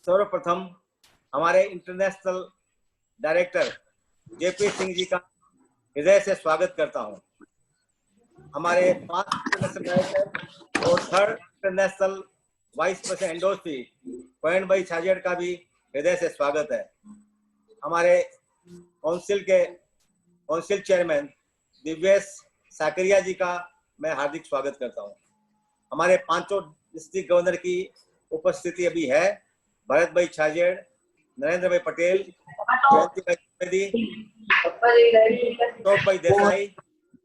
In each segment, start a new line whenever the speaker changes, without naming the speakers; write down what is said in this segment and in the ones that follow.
सर्वप्रथम हमारे international director JP Singh जी का हृदय से स्वागत करता हूं। हमारे 5 इंटरनेशनल डायरेक्टर और 3rd इंटरनेशनल वाइस प्रेसिडेंट एंडोसी पॉइंट भाई छाजेड़ का भी हृदय से स्वागत है। हमारे काउंसिल चेयरमैन दिव्येश साकरिया जी का मैं हार्दिक स्वागत करता हूं। हमारे 5 डिस्ट्रिक्ट गवर्नर की उपस्थिति अभी है। भरत भाई छाजेड़, नरेंद्र भाई पटेल, जयंती भाई द्विवेदी, अशोक भाई देसाई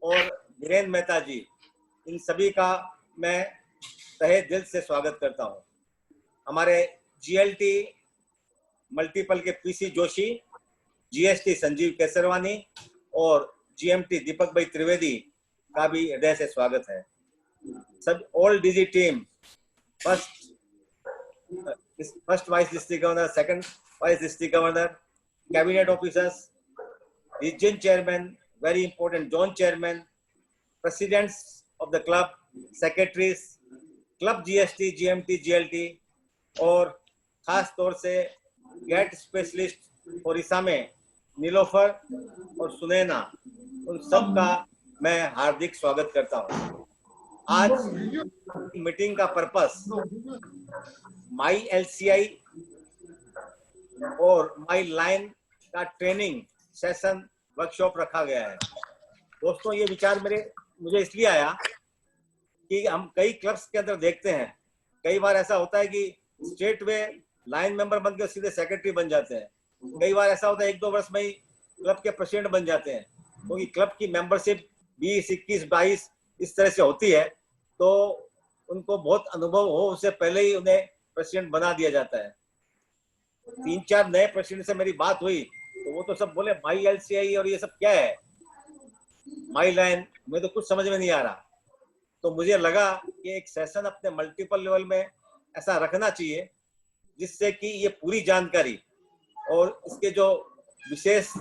और वीरेंद्र मेहता जी, इन सभी का मैं तहे दिल से स्वागत करता हूं। हमारे जीएलटी मल्टीपल के पीसी जोशी, जीएसटी संजीव केसरवानी और जीएमटी दीपक भाई त्रिवेदी का भी हृदय से स्वागत है। सब all DG team, first vice district governor, second vice district governor, cabinet officers, region chairman, very important zone chairman, presidents of the club, secretaries, club GST, GMT, GLT और खास तौर से गेट स्पेशलिस्ट ओडिशा में नीलोफर और सुनैना, उन सब का मैं हार्दिक स्वागत करता हूं। आज मीटिंग का पर्पस माई एलसीआई और माई लाइन का ट्रेनिंग सेशन वर्कशॉप रखा गया है। दोस्तों, ये विचार मुझे इसलिए आया कि हम कई क्लब्स के अंदर देखते हैं, कई बार ऐसा होता है कि स्टेट में लाइन मेंबर बन के सीधे सेक्रेटरी बन जाते हैं। कई बार ऐसा होता है 1-2 वर्ष में ही क्लब के प्रेसिडेंट बन जाते हैं, क्योंकि क्लब की मेंबरशिप 20, 21, 22 इस तरह से होती है, तो उनको बहुत अनुभव हो उससे पहले ही उन्हें प्रेसिडेंट बना दिया जाता है। 3-4 नए प्रेसिडेंट से मेरी बात हुई तो वो तो सब बोले माई एलसीआई और ये सब क्या है, माई लाइन, मुझे तो कुछ समझ में नहीं आ रहा। तो मुझे लगा कि एक सेशन अपने मल्टीपल लेवल में ऐसा रखना चाहिए जिससे कि ये पूरी जानकारी और इसके जो विशेष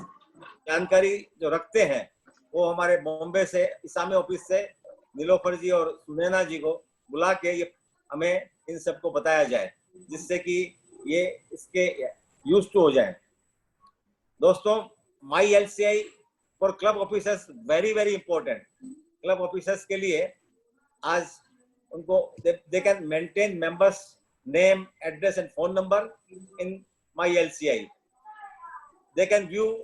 जानकारी जो रखते हैं वो हमारे बॉम्बे से इसामी ऑफिस से नीलोफर जी और सुनैना जी को बुला के ये हमें इन सबको बताया जाए, जिससे कि ये इसके यूज टू हो जाए। दोस्तों, my LCI for club officers very very important. Club officers के लिए आज उनको they can maintain members name, address and phone number in my LCI. They can view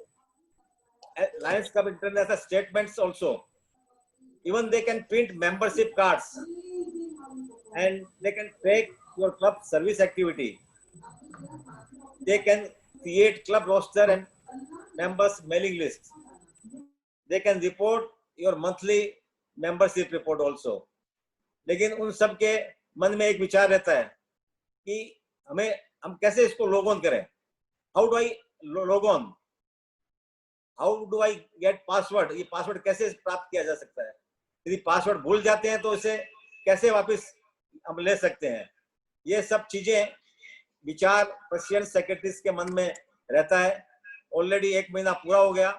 Lions Club International statements also. Even they can print membership cards and they can track your club service activity. They can create club roster and members mailing lists. They can report your monthly membership report also. लेकिन उन सब के मन में एक विचार रहता है कि हम कैसे इसको लॉग ऑन करें। How do I log on, how do I gate password, ये पासवर्ड कैसे प्राप्त किया जा सकता है, यदि पासवर्ड भूल जाते हैं तो इसे कैसे वापस हम ले सकते हैं। ये सब चीजें विचार प्रेसिडेंट सेक्रेटरीज के मन में रहता है। ऑलरेडी 1 महीना पूरा हो गया,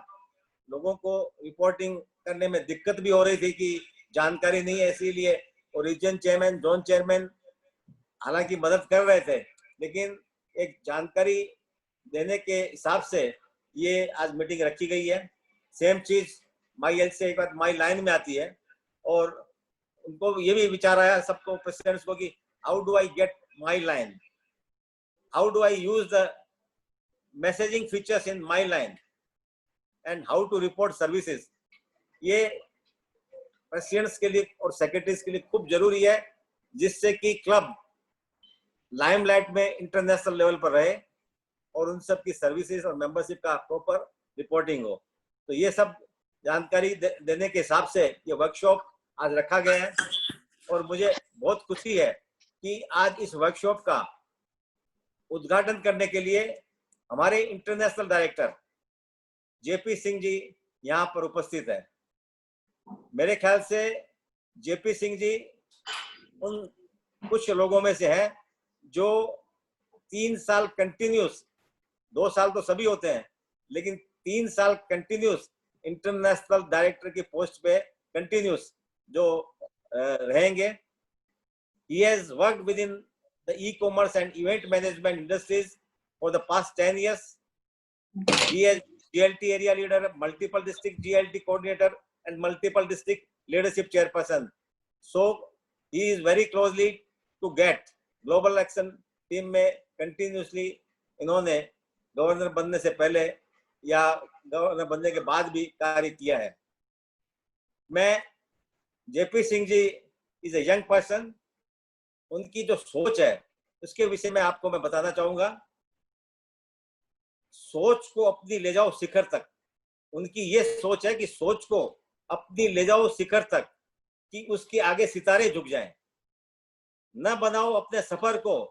लोगों को रिपोर्टिंग करने में दिक्कत भी हो रही थी कि जानकारी नहीं है, इसीलिए रीजन चेयरमैन, जोन चेयरमैन हालांकि मदद कर रहे थे, लेकिन एक जानकारी देने के हिसाब से ये आज मीटिंग रखी गई है। सेम चीज माई एल से एक बार माई लाइन में आती है और उनको ये भी विचार आया सबको, प्रेसिडेंट्स को, कि how do I get my line, how do I use the messaging features in my line and how to report services. ये प्रेसिडेंट्स के लिए और सेक्रेटरीज के लिए खूब जरूरी है, जिससे कि क्लब लाइमलाइट में इंटरनेशनल लेवल पर रहे और उन सब की सर्विसेज और मेंबरशिप का प्रॉपर रिपोर्टिंग हो। तो ये सब जानकारी देने के हिसाब से ये वर्कशॉप आज रखा गया है और मुझे बहुत खुशी है कि आज इस वर्कशॉप का उद्घाटन करने के लिए हमारे इंटरनेशनल डायरेक्टर जेपी सिंह जी यहाँ पर उपस्थित है। मेरे ख्याल से जेपी सिंह जी उन कुछ लोगों में से हैं जो 3 साल कंटिन्यूस, 2 साल तो सभी होते हैं, लेकिन 3 साल कंटिन्यूस इंटरनेशनल डायरेक्टर की पोस्ट पे कंटिन्यूस जो रहेंगे। He has worked within the e-commerce and event management industries for the past 10 years. He is GLT area leader, multiple district GLT coordinator, and multiple district leadership chairperson. So he is very closely to get global action team में continuously इन्होंने governor बनने से पहले या governor बनने के बाद भी कार्य किया है. मैं JP Singh ji is a young person, उनकी जो सोच है उसके विषय में आपको मैं बताना चाहूंगा. सोच को अपनी ले जाओ शिखर तक. उनकी ये सोच है कि सोच को अपनी ले जाओ शिखर तक कि उसके आगे सितारे झुक जाएं. न बनाओ अपने सफर को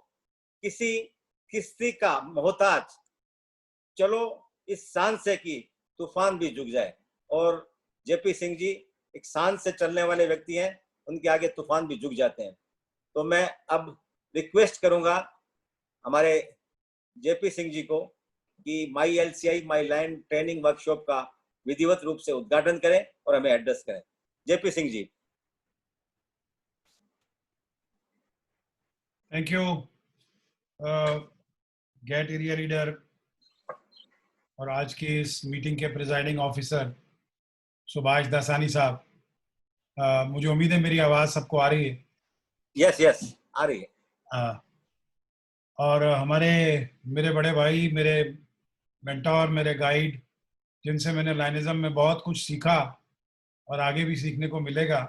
किसी का मोहताज, चलो इस शान से कि तूफान भी झुक जाए. और जेपी सिंह जी एक शान से चलने वाले व्यक्ति हैं, उनके आगे तूफान भी झुक जाते हैं. तो मैं अब रिक्वेस्ट करूंगा हमारे जेपी सिंह जी को कि माई एलसीआई माई लैंड ट्रेनिंग वर्कशॉप का विधिवत रूप से उद्घाटन करें और हमें एड्रेस करें. JP Singh ji.
Thank you gate area leader और आज की इस मीटिंग के प्रिजाइडिंग ऑफिसर सुभाष दासानी साहब. मुझे उम्मीद है मेरी आवाज सबको आ रही है.
यस आ रही है.
और मेरे बड़े भाई, मेरे मेंटोर, मेरे गाइड, जिनसे मैंने लाइनिज्म में बहुत कुछ सीखा और आगे भी सीखने को मिलेगा.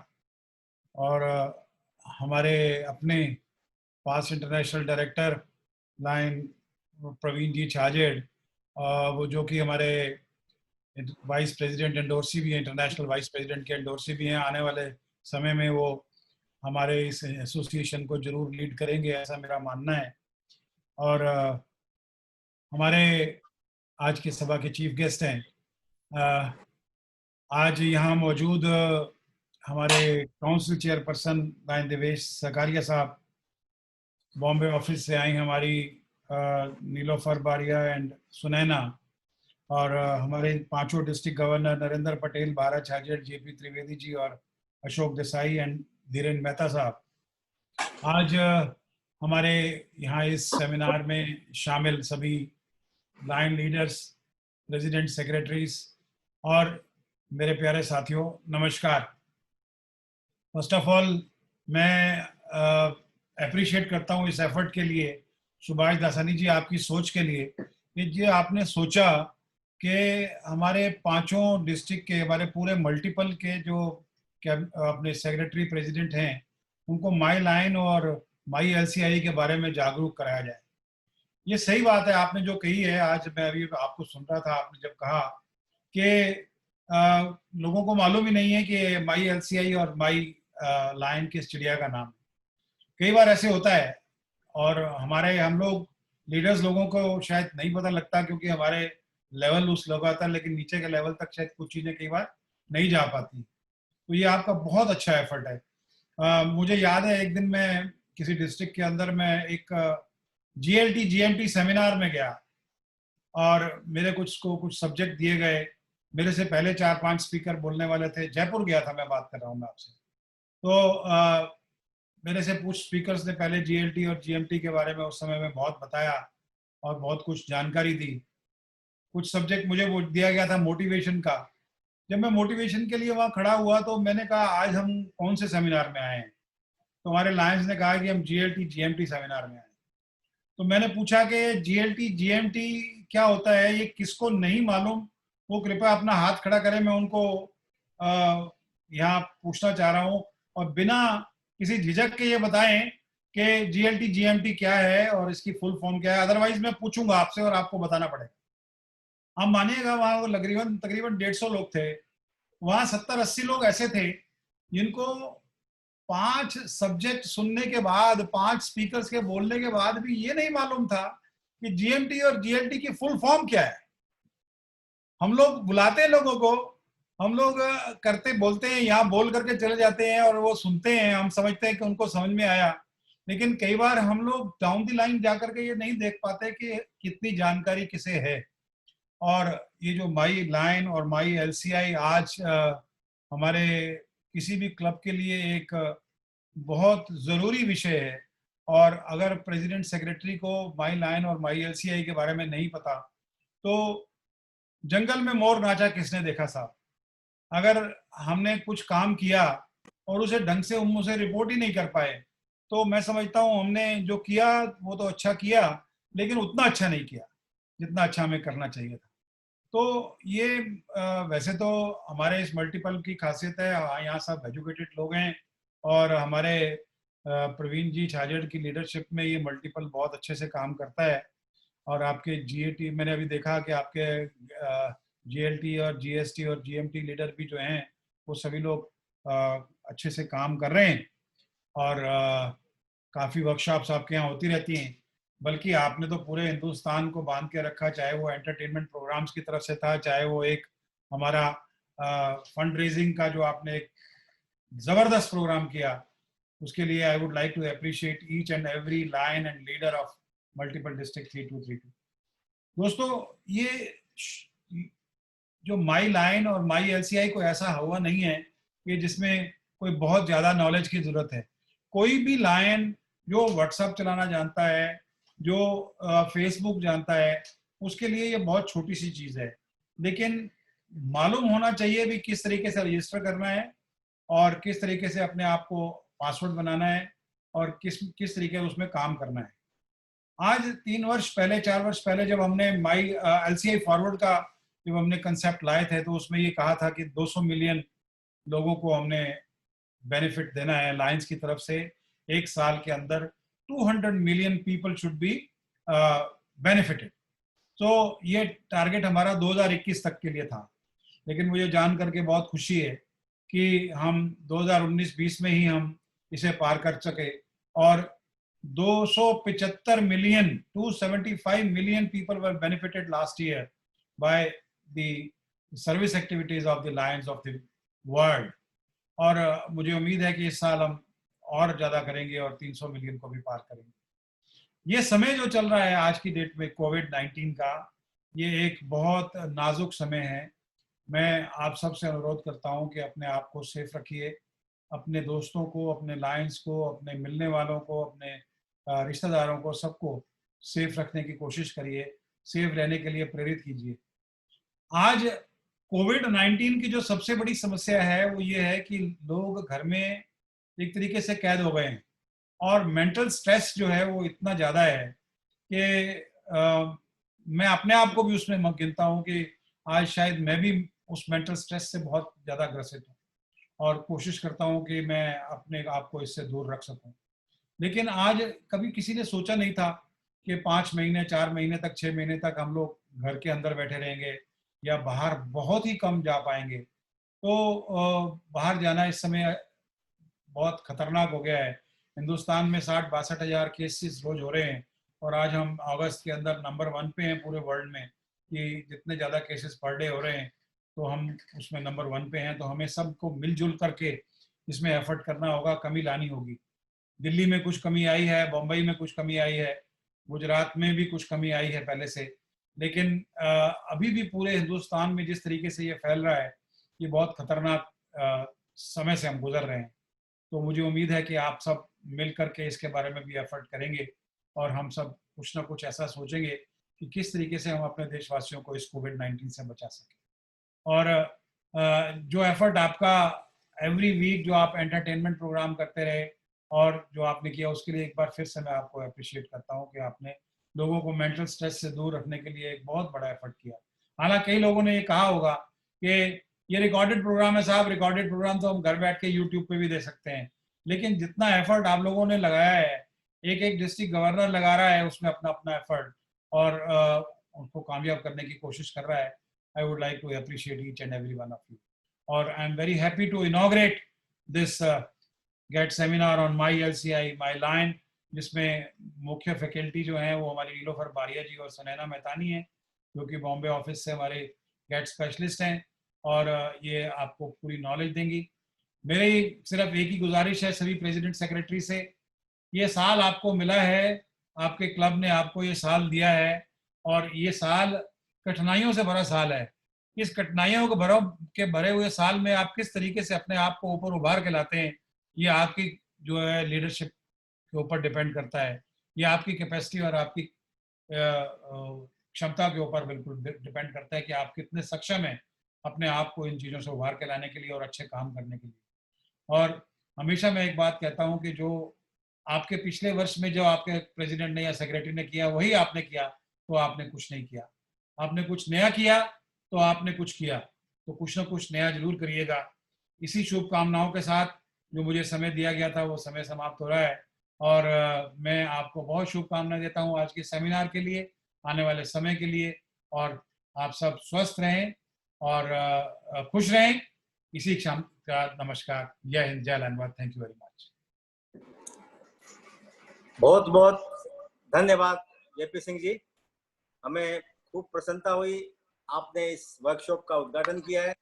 और हमारे अपने पास इंटरनेशनल डायरेक्टर लाइन प्रवीण जी छाजेड़, वो जो कि हमारे वाइस प्रेसिडेंट एंडोर्सी भी हैं, इंटरनेशनल वाइस प्रेसिडेंट के एंडोर्सी भी हैं. आने वाले समय में वो हमारे इस एसोसिएशन को जरूर लीड करेंगे, ऐसा मेरा मानना है. और हमारे आज की सभा के चीफ गेस्ट हैं. आज यहाँ मौजूद हमारे council chairperson line Devesh Sakariya साहब, बॉम्बे ऑफिस से आई हमारी नीलोफर बारिया एंड सुनैना, और हमारे पांचों डिस्ट्रिक्ट गवर्नर नरेंद्र पटेल, भारत छाजेड़, जेपी त्रिवेदी जी और अशोक देसाई एंड धीरेन्द्र मेहता साहब. आज हमारे यहाँ इस सेमिनार में शामिल सभी लाइन लीडर्स, रेजिडेंट सेक्रेटरीज और मेरे प्यारे साथियों, नमस्कार. फर्स्ट ऑफ ऑल मैं अप्रिशिएट करता हूँ इस एफर्ट के लिए, सुभाष दासानी जी, आपकी सोच के लिए कि जी आपने सोचा कि हमारे पांचों डिस्ट्रिक्ट के, हमारे पूरे मल्टीपल के जो अपने सेक्रेटरी प्रेसिडेंट हैं, उनको माई लाइन और माई एलसीआई के बारे में जागरूक कराया जाए. ये सही बात है आपने जो कही है. आज मैं अभी आपको सुन रहा था, आपने जब कहा कि लोगों को मालूम ही नहीं है कि माई एलसीआई और माई लाइन किस चिड़िया का नाम है. कई बार ऐसे होता है और हम लोग लीडर्स लोगों को शायद नहीं पता लगता क्योंकि हमारे लेवल उस लगाता है, लेकिन नीचे के लेवल तक शायद कुछ चीजें कई बार नहीं जा पाती. तो ये आपका बहुत अच्छा एफर्ट है. मुझे याद है एक दिन मैं किसी डिस्ट्रिक्ट के अंदर में एक जीएलटी जीएमटी सेमिनार में गया और मेरे कुछ सब्जेक्ट दिए गए. मेरे से पहले 4-5 स्पीकर बोलने वाले थे. जयपुर गया था, मैं बात कर रहा हूँ मैं आपसे. तो मेरे से कुछ स्पीकर्स ने पहले जीएलटी और जीएमटी के बारे में उस समय में बहुत बताया और बहुत कुछ जानकारी दी. कुछ सब्जेक्ट मुझे वो दिया गया था मोटिवेशन का. जब मैं मोटिवेशन के लिए वहाँ खड़ा हुआ तो मैंने कहा आज हम कौन से सेमिनार में आए हैं. तो हमारे लायंस ने कहा कि हम जीएलटी जीएमटी सेमिनार में आए. तो मैंने पूछा कि जीएलटी जीएमटी क्या होता है, ये किसको नहीं मालूम वो कृपया अपना हाथ खड़ा करें. मैं उनको यहाँ पूछना चाह रहा हूँ और बिना किसी झिझक के ये बताएं कि जीएलटी जीएमटी क्या है और इसकी फुल फॉर्म क्या है. अदरवाइज मैं पूछूंगा आपसे और आपको बताना पड़ेगा. आप मानिएगा वहां वो तकरीबन 150 लोग थे. वहां 70-80 लोग ऐसे थे जिनको 5 सब्जेक्ट सुनने के बाद, 5 स्पीकर्स के बोलने के बाद भी ये नहीं मालूम था कि जीएमटी और जीएलटी की फुल फॉर्म क्या है. हम लोग बुलाते हैं लोगों को, हम लोग बोलते हैं, यहाँ बोल करके चले जाते हैं और वो सुनते हैं. हम समझते हैं कि उनको समझ में आया, लेकिन कई बार हम लोग डाउन द लाइन जाकर के ये नहीं देख पाते कि कितनी जानकारी किसे है. और ये जो माई लाइन और माई एलसीआई आज हमारे किसी भी क्लब के लिए एक बहुत जरूरी विषय है. और अगर प्रेसिडेंट सेक्रेटरी को माई लाइन और माई एलसीआई के बारे में नहीं पता तो जंगल में मोर नाचा किसने देखा साहब। अगर हमने कुछ काम किया और उसे ढंग से हम उसे रिपोर्ट ही नहीं कर पाए तो मैं समझता हूँ हमने जो किया वो तो अच्छा किया लेकिन उतना अच्छा नहीं किया जितना अच्छा हमें करना चाहिए था। तो ये वैसे तो हमारे इस मल्टीपल की खासियत है, यहाँ सब एजुकेटेड लोग हैं और हमारे प्रवीण जी छाजेड़ की लीडरशिप में ये मल्टीपल बहुत अच्छे से काम करता है। और आपके जीएटी मैंने अभी देखा कि आपके जीएलटी और जीएसटी और जीएमटी लीडर भी जो हैं वो सभी लोग अच्छे से काम कर रहे हैं और काफ़ी वर्कशॉप्स आपके यहाँ होती रहती हैं। बल्कि आपने तो पूरे हिंदुस्तान को बांध के रखा, चाहे वो एंटरटेनमेंट प्रोग्राम्स की तरफ से था, चाहे वो एक हमारा फंड रेजिंग का जो आपने एक जबरदस्त प्रोग्राम किया, उसके लिए I would like to appreciate each and every line and leader of multiple district 3232। दोस्तों ये जो माई लाइन और माई एलसीआई को ऐसा हुआ नहीं है कि जिसमें कोई बहुत ज्यादा नॉलेज की जरूरत है। कोई भी लायन जो व्हाट्सएप चलाना जानता है, जो फेसबुक जानता है, उसके लिए ये बहुत छोटी सी चीज है। लेकिन मालूम होना चाहिए भी किस तरीके से रजिस्टर करना है और किस तरीके से अपने आप को पासवर्ड बनाना है और किस तरीके से उसमें काम करना है। आज 3 वर्ष पहले 4 वर्ष पहले जब हमने माई एलसीआई फॉरवर्ड का जब हमने कंसेप्ट लाए थे तो उसमें ये कहा था कि 200 मिलियन लोगों को हमने बेनिफिट देना है लायंस की तरफ से। एक साल के अंदर 200 million people should be benefited. तो ये टारगेट हमारा 2021 तक के लिए था। लेकिन मुझे जान करके बहुत खुशी है कि हम 2019-20 में ही हम इसे पार कर सके और 275 million 275 million people were benefited last year by the service activities of the Lions of the world. और मुझे उम्मीद है कि इस साल हम और ज्यादा करेंगे और 300 मिलियन को भी पार करेंगे। ये समय जो चल रहा है आज की डेट में कोविड-19 का, ये एक बहुत नाजुक समय है। मैं आप सबसे अनुरोध करता हूं कि अपने आप को सेफ रखिए, अपने दोस्तों को, अपने लायंस को, अपने मिलने वालों को, अपने रिश्तेदारों को, सबको सेफ रखने की कोशिश करिए, सेफ रहने के लिए प्रेरित कीजिए। आज कोविड-19 की जो सबसे बड़ी समस्या है वो ये है कि लोग घर में एक तरीके से कैद हो गए हैं और मेंटल स्ट्रेस जो है वो इतना ज़्यादा है कि मैं अपने आप को भी उसमें गिनता हूँ कि आज शायद मैं भी उस मेंटल स्ट्रेस से बहुत ज़्यादा ग्रसित हूँ और कोशिश करता हूँ कि मैं अपने आप को इससे दूर रख सकूँ। लेकिन आज कभी किसी ने सोचा नहीं था कि 5 महीने 4 महीने तक 6 महीने तक हम लोग घर के अंदर बैठे रहेंगे या बाहर बहुत ही कम जा पाएंगे। तो बाहर जाना इस समय बहुत खतरनाक हो गया है। हिंदुस्तान में 60-62 हज़ार केसेस रोज हो रहे हैं और आज हम अगस्त के अंदर नंबर 1 पे हैं पूरे वर्ल्ड में कि जितने ज़्यादा केसेस पर डे हो रहे हैं तो हम उसमें नंबर 1 पे हैं। तो हमें सबको मिलजुल करके इसमें एफर्ट करना होगा, कमी लानी होगी। दिल्ली में कुछ कमी आई है, बम्बई में कुछ कमी आई है, गुजरात में भी कुछ कमी आई है पहले से, लेकिन अभी भी पूरे हिंदुस्तान में जिस तरीके से ये फैल रहा है ये बहुत खतरनाक समय से हम गुजर रहे हैं। तो मुझे उम्मीद है कि आप सब मिल करके इसके बारे में भी एफर्ट करेंगे और हम सब कुछ ना कुछ ऐसा सोचेंगे कि किस तरीके से हम अपने देशवासियों को इस कोविड-19 से बचा सकें। और जो एफर्ट आपका एवरी वीक जो आप एंटरटेनमेंट प्रोग्राम करते रहे और जो आपने किया उसके लिए एक बार फिर से मैं आपको अप्रिशिएट करता हूँ कि आपने लोगों को मेंटल स्ट्रेस से दूर रखने के लिए एक बहुत बड़ा एफर्ट किया। हालांकि कई लोगों ने ये कहा होगा कि ये रिकॉर्डेड प्रोग्राम है साहब, रिकॉर्डेड प्रोग्राम तो हम घर बैठ के यूट्यूब पे भी दे सकते हैं। लेकिन जितना एफर्ट आप लोगों ने लगाया है, एक एक डिस्ट्रिक्ट गवर्नर लगा रहा है उसमें अपना अपना एफर्ट और उसको कामयाब करने की कोशिश कर रहा है। I would like to appreciate each and every one of you. और I am very happy to inaugurate this GET seminar on My LCI, My Line, जिसमें मुख्य फैकल्टी जो हैं वो हमारी नीलोफर बारिया जी और सनैना मेहतानी हैं जो कि बॉम्बे ऑफिस से हमारे गेट स्पेशलिस्ट हैं और ये आपको पूरी नॉलेज देंगी। मेरी सिर्फ एक ही गुजारिश है सभी प्रेसिडेंट सेक्रेटरी से, ये साल आपको मिला है, आपके क्लब ने आपको ये साल दिया है और ये साल कठिनाइयों से भरा साल है। इस कठिनाइयों के भरे हुए साल में आप किस तरीके से अपने आप को ऊपर उभार के लाते हैं, ये आपकी जो है लीडरशिप के ऊपर डिपेंड करता है, ये आपकी कैपेसिटी और आपकी क्षमता के ऊपर बिल्कुल डिपेंड करता है कि आप कितने सक्षम हैं अपने आप को इन चीज़ों से उभार के लाने के लिए और अच्छे काम करने के लिए। और हमेशा मैं एक बात कहता हूं कि जो आपके पिछले वर्ष में जो आपके प्रेसिडेंट ने या सेक्रेटरी ने किया वही आपने किया तो आपने कुछ नहीं किया। आपने कुछ नया किया तो आपने कुछ किया, तो कुछ ना कुछ नया जरूर करिएगा। इसी शुभकामनाओं के साथ जो मुझे समय दिया गया था वो समय समाप्त हो रहा है, और मैं आपको बहुत शुभकामनाएं देता हूं आज के सेमिनार के लिए, आने वाले समय के लिए, और आप सब स्वस्थ रहें और खुश रहें। इसी क्षण का नमस्कार। जय हिंद, जय धन्यवाद। Thank you very much.
बहुत बहुत धन्यवाद जेपी सिंह जी, हमें खूब प्रसन्नता हुई, आपने इस वर्कशॉप का उद्घाटन किया है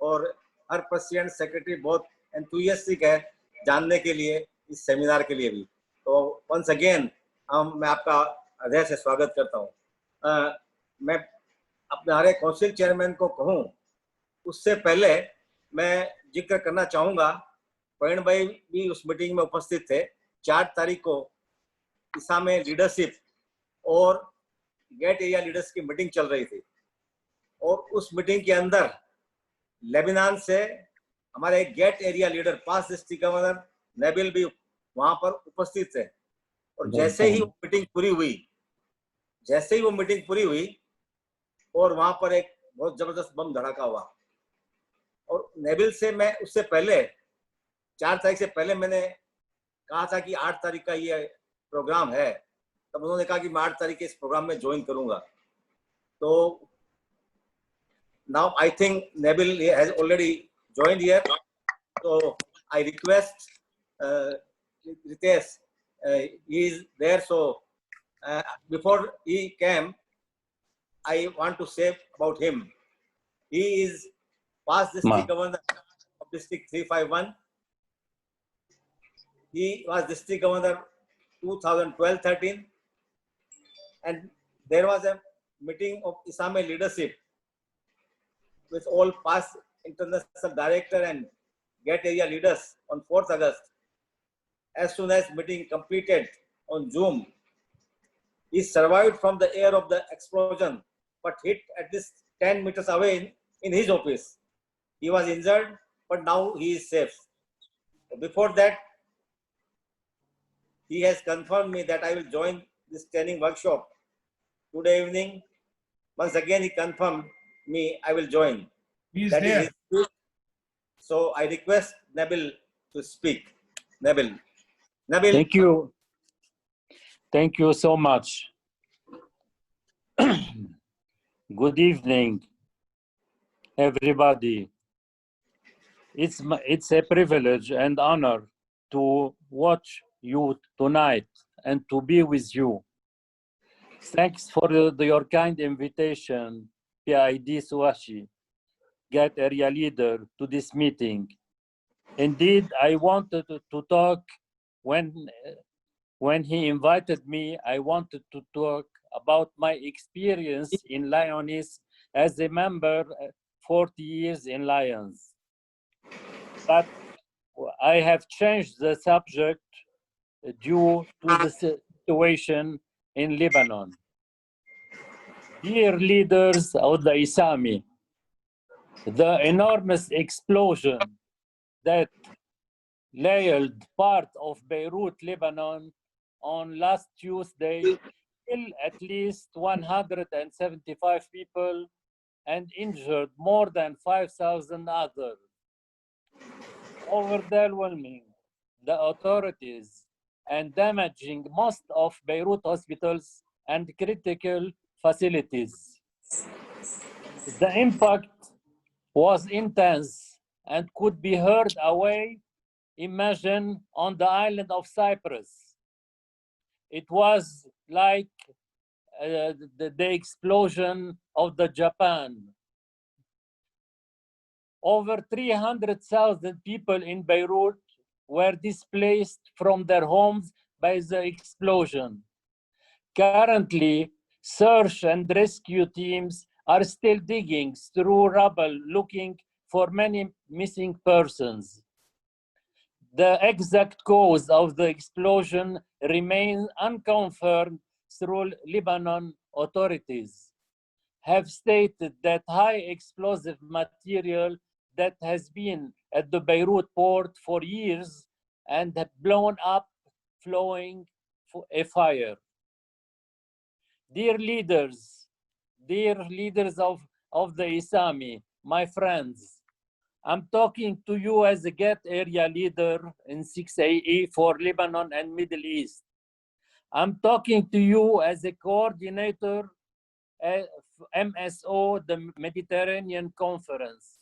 और हर प्रेसिडेंट सेक्रेटरी बहुत एंथुसियास्टिक है जानने के लिए, इस सेमिनार के लिए भी। तो वंस अगेन मैं आपका हृदय से स्वागत करता हूँ। मैं अपने हमारे काउंसिल चेयरमैन को कहूँ उससे पहले मैं जिक्र करना चाहूँगा, प्रवीण भाई भी उस मीटिंग में उपस्थित थे। 4 तारीख को ईसा में लीडरशिप और गेट एरिया लीडर्स की मीटिंग चल रही थी, और उस मीटिंग के अंदर लेबनान से हमारे गेट एरिया लीडर पास डिस्ट्रिक्ट गवर्नर नेबिल भी वहां पर उपस्थित थे। और जैसे ही वो मीटिंग पूरी हुई और वहां पर एक बहुत जबरदस्त बम धड़ाका हुआ, और नेबिल से मैं उससे पहले 4 तारीख से पहले मैंने कहा था कि 8 तारीख का ये प्रोग्राम है, तब उन्होंने कहा कि मैं 8 तारीख के इस प्रोग्राम में ज्वाइन करूंगा। तो now I think Nabil has already joined here, so I request Ritesh, he is there, so before he came, I want to say about him. He is past district governor of district 351. He was district governor 2012-13, and there was a meeting of Isame leadership with all past international director and GATT area leaders on 4th August. As soon as meeting completed on Zoom, he survived from the air of the explosion, but hit at least 10 meters away in his office. He was injured, but now he is safe. Before that, he has confirmed me that I will join this training workshop today evening. Once again, he confirmed me I will join.
He is there.
So I request Nabil to speak. Nabil.
Thank you. Thank you so much. Good evening, everybody. It's a privilege and honor to watch you tonight and to be with you. Thanks for your kind invitation, PID Suashi, GATT area leader, to this meeting. Indeed, I wanted to talk when he invited me, I wanted to talk about my experience in Lioness as a member 40 years in Lions. But I have changed the subject due to the situation in Lebanon. Dear leaders of the Isami, the enormous explosion that layered part of Beirut, Lebanon on last Tuesday killed at least 175 people and injured more than 5,000 others. Overwhelming the authorities and damaging most of Beirut hospitals and critical facilities. The impact was intense and could be heard away. Imagine on the island of Cyprus. It was like the explosion of the Japan. Over 300,000 people in Beirut were displaced from their homes by the explosion. Currently, search and rescue teams are still digging through rubble looking for many missing persons. The exact cause of the explosion remain unconfirmed through Lebanon authorities, have stated that high explosive material that has been at the Beirut port for years and have blown up, flowing a fire. Dear leaders of the ISAMI, my friends, I'm talking to you as a GET area leader in 6AE for Lebanon and Middle East. I'm talking to you as a coordinator of MSO, the Mediterranean Conference.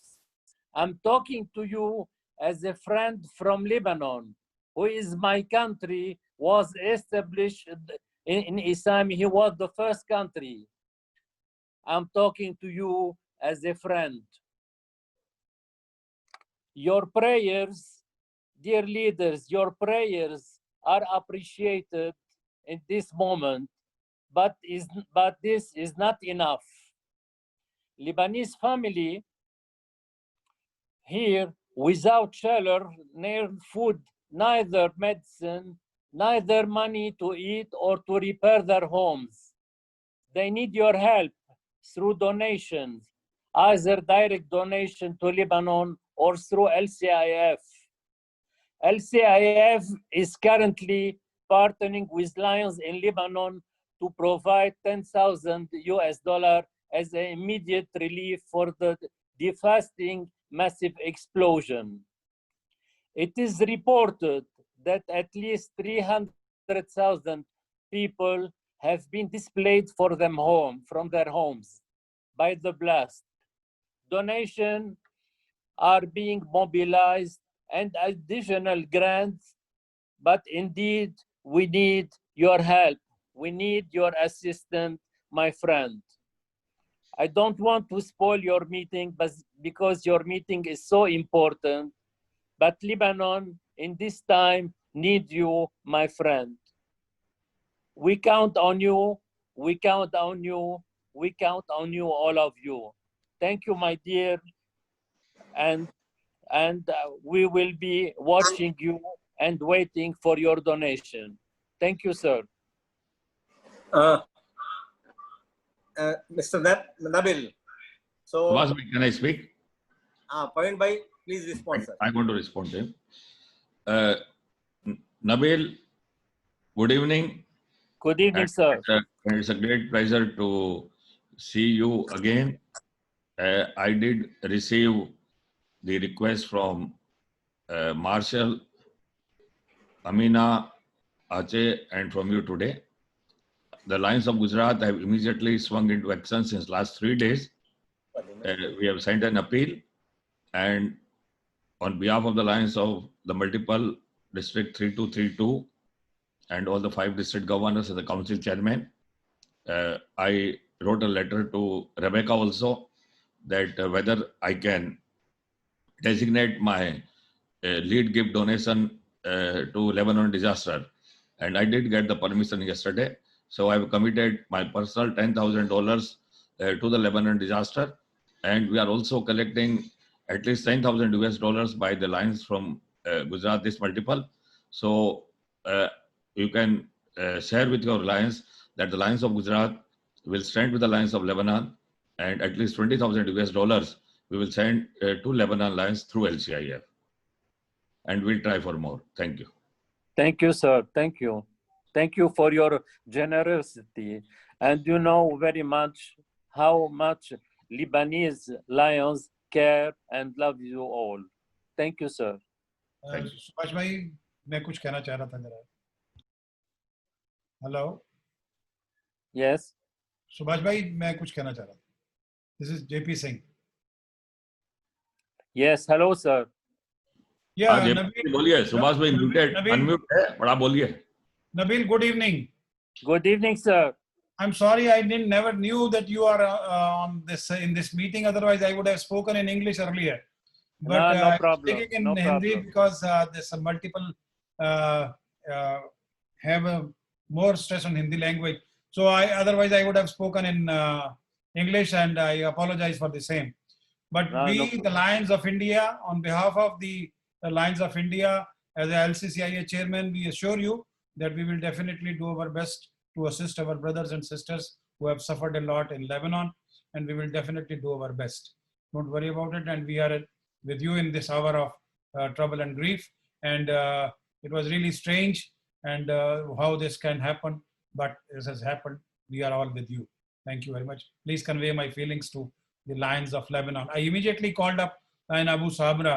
I'm talking to you as a friend from Lebanon, who is my country, was established in ISAMI. He was the first country. I'm talking to you as a friend. Your prayers, dear leaders, your prayers are appreciated in this moment, but this is not enough. Lebanese family here without shelter, neither food, neither medicine, neither money to eat or to repair their homes. They need your help through donations, either direct donation to Lebanon or through LCIF. LCIF is currently partnering with Lions in Lebanon to provide $10,000 US as an immediate relief for the devastating massive explosion. It is reported that at least 300,000 people have been displaced from their homes by the blast. Donations are being mobilized and additional grants, but indeed we need your help. We need your assistance, my friend. I don't want to spoil your meeting, but because your meeting is so important, but Lebanon in this time need you, my friend. We count on you, we count on you, we count on you, all of you. Thank you, my dear, and we will be watching you and waiting for your donation. Thank you, sir.
Mr. Nabil. So,
Subhash, can I speak?
Praveen bhai, please respond, sir.
I want to respond to him. Nabil, good evening.
Good evening, sir.
It's a great pleasure to see you again. I did receive the request from Marshal, Amina, Aceh, and from you today. The Lions of Gujarat have immediately swung into action since last 3 days. We have sent an appeal, and on behalf of the Lions of the multiple District 3232 and all the 5 district governors and the council chairman, I wrote a letter to Rebecca also that whether I can designate my lead gift donation to Lebanon disaster. And I did get the permission yesterday. So I've committed my personal $10,000 to the Lebanon disaster. And we are also collecting at least $10,000 US by the Lions from Gujarat, this multiple. So you can share with your Lions that the Lions of Gujarat will stand with the Lions of Lebanon, and at least $20,000 US we will send to Lebanon Lions through LCIF. And we'll try for more. Thank you.
Thank you, sir. Thank you. Thank you for your generosity. And you know very much how much Lebanese Lions care and love you all. Thank you, sir.
Subhash भाई, मैं कुछ कहना चाह रहा था जरा. Hello.
Yes.
Subhash भाई, मैं कुछ कहना चाह रहा था. This is JP Singh.
Yes. Hello, sir.
Yeah,
Nabil, बोलिए. सुभाष भाई muted, unmute है, बड़ा बोलिए.
Nabil, good evening.
Good evening, sir.
I'm sorry, I never knew that you are on this in this meeting. Otherwise, I would have spoken in English earlier. But
no problem.
speaking in
No
Hindi
problem.
because there's a multiple have more stress on Hindi language. So otherwise I would have spoken in English, and I apologize for the same. But we, the Lions of India, on behalf of the Lions of India, as a LCCIA chairman, we assure you that we will definitely do our best to assist our brothers and sisters who have suffered a lot in Lebanon, and we will definitely do our best. Don't worry about it, and we are with you in this hour of trouble and grief. And it was really strange and how this can happen, but this has happened. We are all with you. Thank you very much. Please convey my feelings to the Lions of Lebanon. I immediately called up Lion Abu Sabra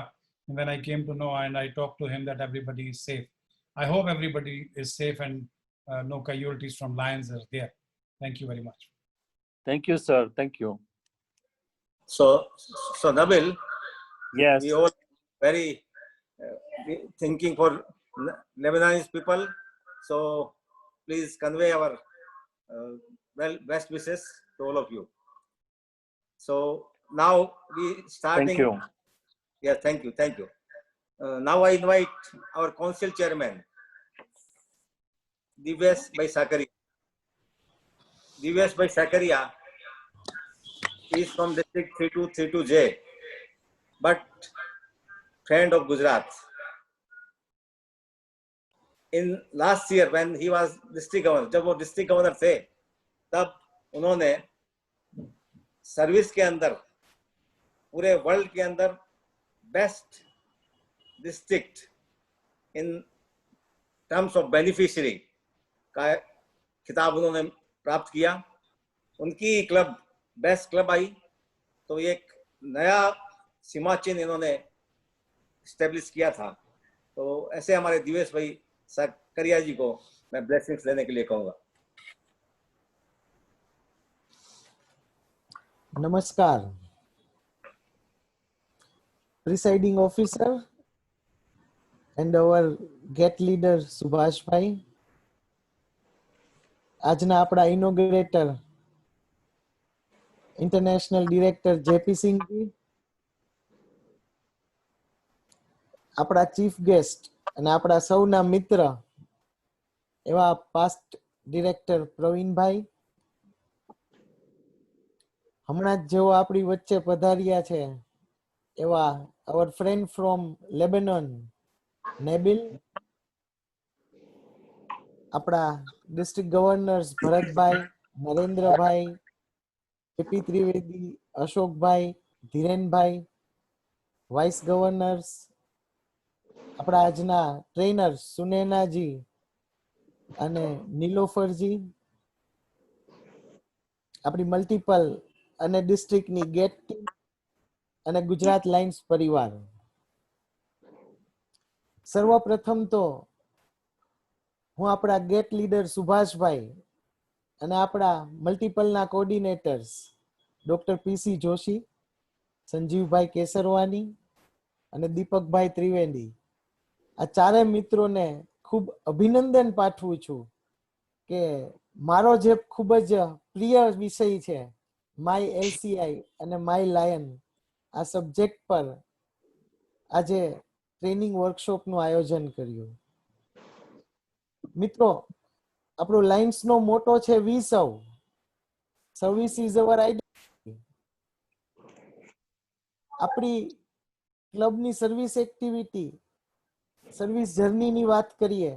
when I came to know, and I talked to him that everybody is safe. I hope everybody is safe and no casualties from Lions are there. Thank you very much.
Thank you, sir. Thank you.
So Nabil,
Yes.
we all very thinking for Lebanese people. So please convey our best wishes to all of you. So now we starting.
Thank you.
Yeah, thank you. Now I invite our council chairman, Divyesh Bhai Sakaria. Divyesh Bhai Sakaria is from district 3232J, but friend of Gujarat. In last year when he was district governor, जब वो district governor थे, तब उन्होंने service के अंदर पूरे world के अंदर best district in terms of beneficiary का खिताब उन्होंने प्राप्त किया. उनकी क्लब बेस्ट क्लब आई, तो एक नया सीमा चिन्ह इन्होंने स्टेब्लिश किया था. तो ऐसे हमारे दिवेश भाई सकरिया जी को मैं ब्लेसिंग्स लेने के लिए कहूँगा.
Namaskar. Presiding officer and our GET leader Subhash Bhai. આજના આપણા ઇનોગ્રેટર ઇન્ટરનેશનલ ડિરેક્ટર જેપી સિંહજી, આપણા ચીફ ગેસ્ટ અને આપણા સૌના મિત્ર એવા પાસ્ટ ડિરેક્ટર પ્રવીણભાઈ, હમણાં જ જેઓ આપણી વચ્ચે પધાર્યા છે એવા our friend from Lebanon, Nabil, આપણા district governors Bharatbhai, Narendrabhai, KP Trivedi, Ashokbhai, Dhirenbhai, vice governors, આપણા આજના ટ્રેનર્સ સુનેનાજી અને નીલોફરજી, આપણી મલ્ટિપલ અને ડિસ્ટ્રિક્ટની ગેટ ટીમ અને ગુજરાત લાઇન્સ પરિવાર. સર્વપ્રથમ તો હું આપણા ગેટ લીડર સુભાષભાઈ અને આપણા મલ્ટિપલના કોર્ડિનેટર્સ ડોક્ટર પીસી જોશી, સંજીવભાઈ કેસરવાની અને દીપકભાઈ ત્રિવેદી, આ ચારેય મિત્રોને ખૂબ અભિનંદન પાઠવું છું કે મારો જે ખૂબ જ પ્રિય વિષય છે માય એલસીઆઈ અને માય લાયન, આ સબ્જેક્ટ પર આજે ટ્રેનિંગ વર્કશોપનું આયોજન કર્યું. મિત્રો, આપણો લાયન્સનો મોટો છે વી સર્વ, સર્વિસ ઇઝ અવર આઈડેન્ટિટી. આપણી ક્લબની સર્વિસ એક્ટિવિટી, સર્વિસ જર્નીની વાત કરીએ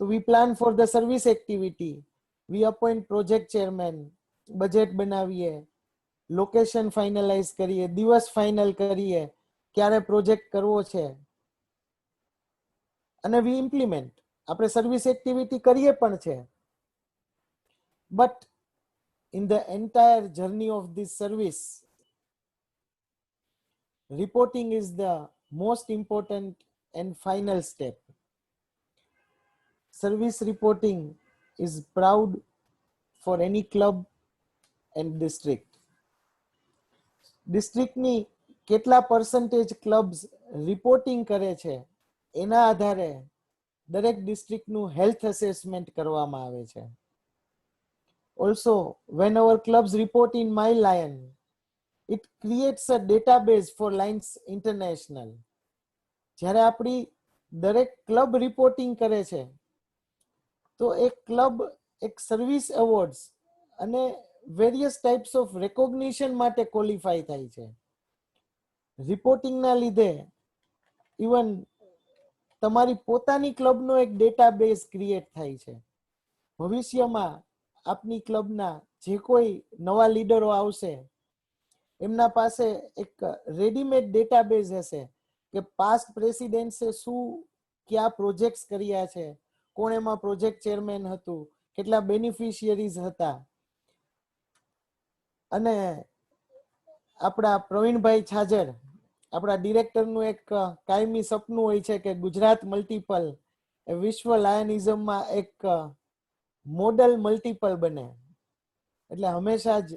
તો we plan for the service activity, we appoint project chairman, budget બનાવીએ, લોકેશન ફાઇનલાઇઝ કરીએ, દિવસ ફાઇનલ કરીએ, ક્યારે પ્રોજેક્ટ કરવો છે, અને વી ઇમ્પ્લિમેન્ટ. આપણે સર્વિસ એક્ટિવિટી કરીએ પણ છે, but in the entire journey of this service, reporting is the most important and final step. Service reporting is proud for any club and district. ડિસ્ટ્રિક્ટની કેટલા પર્સન્ટેજ ક્લબ્સ રિપોર્ટિંગ કરે છે એના આધારે દરેક ડિસ્ટ્રિક્ટનું હેલ્થ અસેસમેન્ટ કરવામાં આવે છે. Also when our clubs report in My Lion, it creates a database for Lions International. જ્યારે આપણી દરેક ક્લબ રિપોર્ટિંગ કરે છે તો એક ક્લબ એક સર્વિસ એવોર્ડ્સ અને વેરિયસ ટાઈપ્સ ઓફ રેકોગ્નિશન માટે ક્વોલિફાય થાય છે. રિપોર્ટિંગના લીધે ઇવન તમારી પોતાની ક્લબનો એક ડેટાબેઝ ક્રિએટ થાય છે. ભવિષ્યમાં આપની ક્લબના જે કોઈ નવા લીડરો આવશે એમના પાસે એક રેડીમેડ ડેટાબેઝ હશે કે પાસ્ટ પ્રેસિડેન્ટ્સે શું કયા પ્રોજેક્ટ્સ કર્યા છે, કોણ એમાં પ્રોજેક્ટ ચેરમેન હતું, કેટલા બેનિફિશિયરીઝ હતા. અને આપણા પ્રવીણભાઈ છાજર આપણા ડિરેક્ટરનું એક કાયમી સપનું હોય છે કે ગુજરાત મલ્ટીપલ એ વિશ્વ લાયનિઝમમાં એક મોડલ મલ્ટીપલ બને. એટલે હંમેશા જ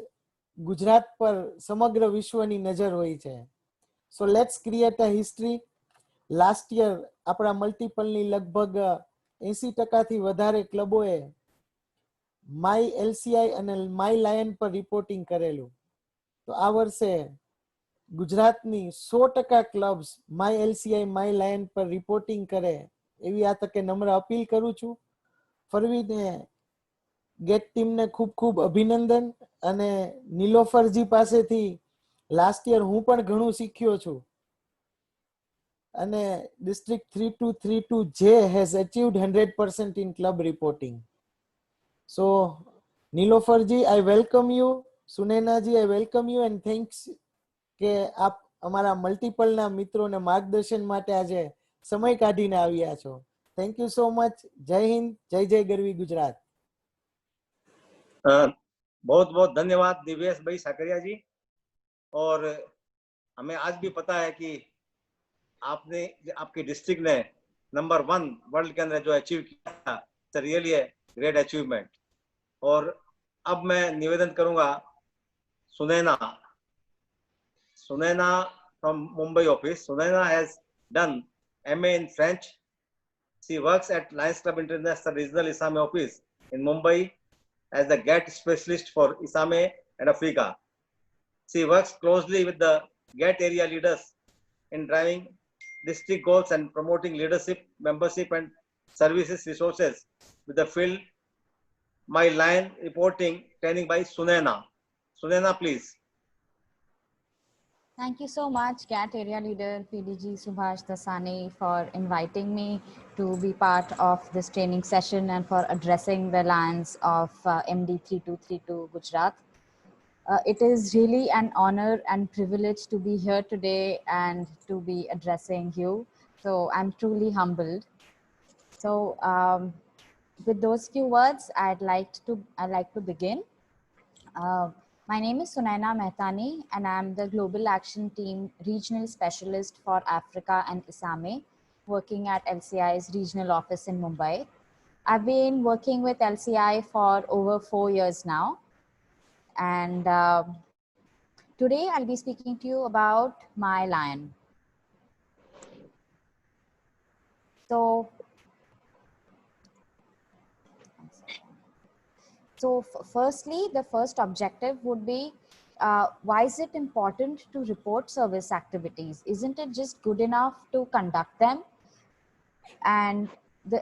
ગુજરાત પર સમગ્ર વિશ્વની નજર હોય છે. So let's create a history. Last year આપણા મલ્ટીપલની લગભગ 80% વધારે ક્લબોએ માય એલસીઆઈ અને માય લાયન પર રિપોર્ટિંગ કરેલું. તો આ વર્ષે ગુજરાતની 100% ક્લબ્સ માય એલસીઆઈ માય લાયન પર રિપોર્ટિંગ કરે એવી આ તકે નમ્ર અપીલ કરું છું. ફરવીને ગેટ ટીમને ખૂબ ખૂબ અભિનંદન. અને નીલોફરજી પાસેથી લાસ્ટ યર હું પણ ઘણું શીખ્યો છું. અને district 3232J has achieved 100% in club reporting. So Nilofarji, I welcome you. Sunainaji, I welcome you and thanks કે આપ અમારા મલ્ટીપલના મિત્રોને માર્ગદર્શન માટે આજે સમય કાઢીને આવ્યા છો. Thank you so much. જય હિન્દ, જય જય ગરવી ગુજરાત.
बहुत बहुत धन्यवाद दिव्येश भाई साकरिया जी. और हमें आज भी पता है कि आपने आपकी डिस्ट्रिक्ट ने नंबर 1 वर्ल्ड के अंदर जो अचीव किया, it's really a great achievement. और अब मैं निवेदन करूंगा Sunaina from Mumbai office. Sunaina has done MA in French. She works at Lions Club International Regional Isame office in Mumbai as the GATT specialist for Isame and Africa. She works closely with the GATT area leaders in driving district goals and promoting leadership, membership and services resources with the field My Lion reporting training by Sunaina. Sunaina, please.
Thank you so much, GATT Area Leader PDG Subhash Dasani, for inviting me to be part of this training session and for addressing the Lions of MD 3232 Gujarat. It is really an honor and privilege to be here today and to be addressing you. So I'm truly humbled. So with those few words, I'd like to begin. My name is Sunaina Mehtani and I'm the Global Action Team Regional Specialist for Africa and Isame, working at LCI's regional office in Mumbai. I've been working with LCI for over 4 years now. And today I'll be speaking to you about My Lion. So firstly, the first objective would be, why is it important to report service activities? Isn't it just good enough to conduct them? And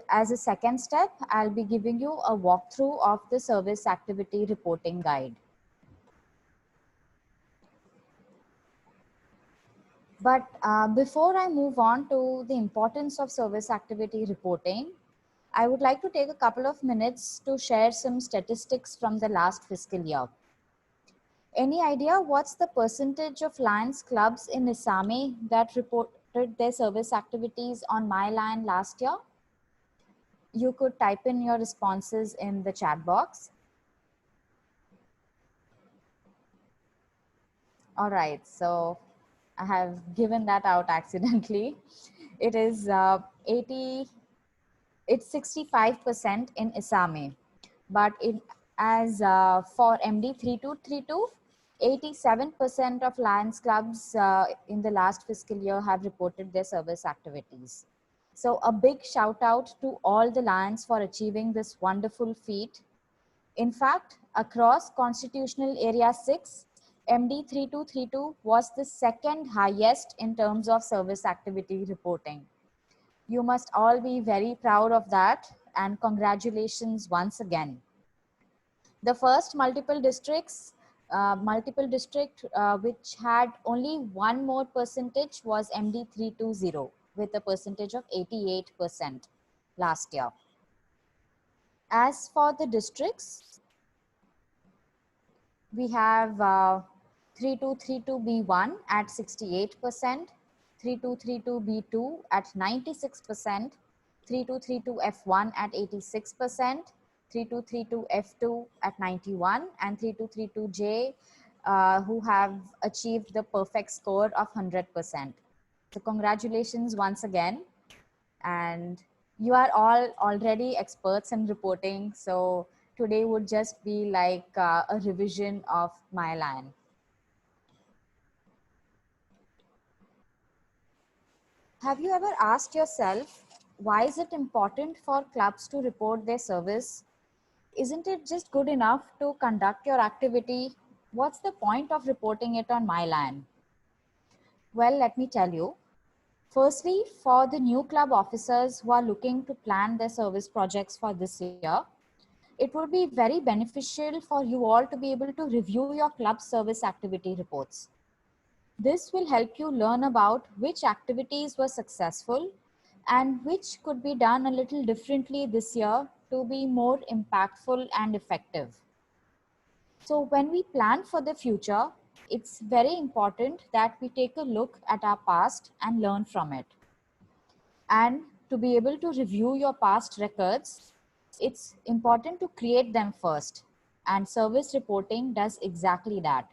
as a second step, I'll be giving you a walkthrough of the service activity reporting guide. But before I move on to the importance of service activity reporting, I would like to take a couple of minutes to share some statistics from the last fiscal year. Any idea what's the percentage of Lions clubs in Isame that reported their service activities on My Lion last year? You could type in your responses in the chat box. All right, so I have given that out accidentally. It is 65% in Isame, but for MD 3232, 87% of Lions clubs in the last fiscal year have reported their service activities. So a big shout out to all the Lions for achieving this wonderful feat. In fact, across Constitutional Area 6, MD 3232 was the second highest in terms of service activity reporting. You must all be very proud of that, and congratulations once again. The first multiple district which had only one more percentage was MD 320. with a percentage of 88% last year. As for the districts, we have 3232B1 at 68%, 3232B2 at 96%, 3232F1 at 86%, 3232F2 at 91, and 3232J who have achieved the perfect score of 100%. So congratulations once again. And you are all already experts in reporting. So today would just be like a revision of MyLion. Have you ever asked yourself, why is it important for clubs to report their service? Isn't it just good enough to conduct your activity? What's the point of reporting it on MyLion? Well, let me tell you. Firstly, for the new club officers who are looking to plan their service projects for this year, it would be very beneficial for you all to be able to review your club service activity reports. This will help you learn about which activities were successful and which could be done a little differently this year to be more impactful and effective. So when we plan for the future, it's very important that we take a look at our past and learn from it. And to be able to review your past records, it's important to create them first. And service reporting does exactly that.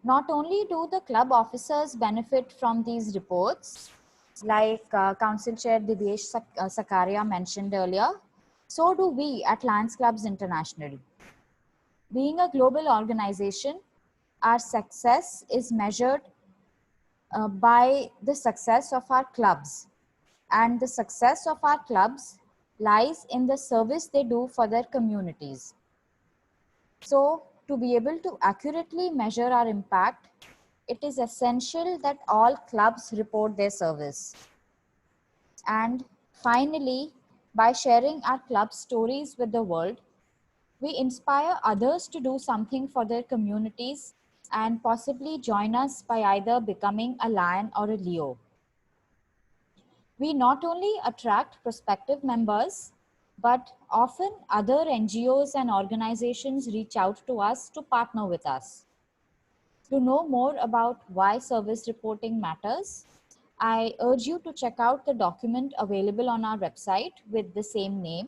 Not only do the club officers benefit from these reports, like Council Chair Divyesh Sakaria mentioned earlier, so do we at Lions Clubs International. Being a global organization, our success is measured by the success of our clubs. And the success of our clubs lies in the service they do for their communities. So, to be able to accurately measure our impact, it is essential that all clubs report their service. And finally, by sharing our club stories with the world, we inspire others to do something for their communities and possibly join us by either becoming a Lion or a Leo. We not only attract prospective members, but often other NGOs and organizations reach out to us to partner with us. To know more about why service reporting matters, I urge you to check out the document available on our website with the same name,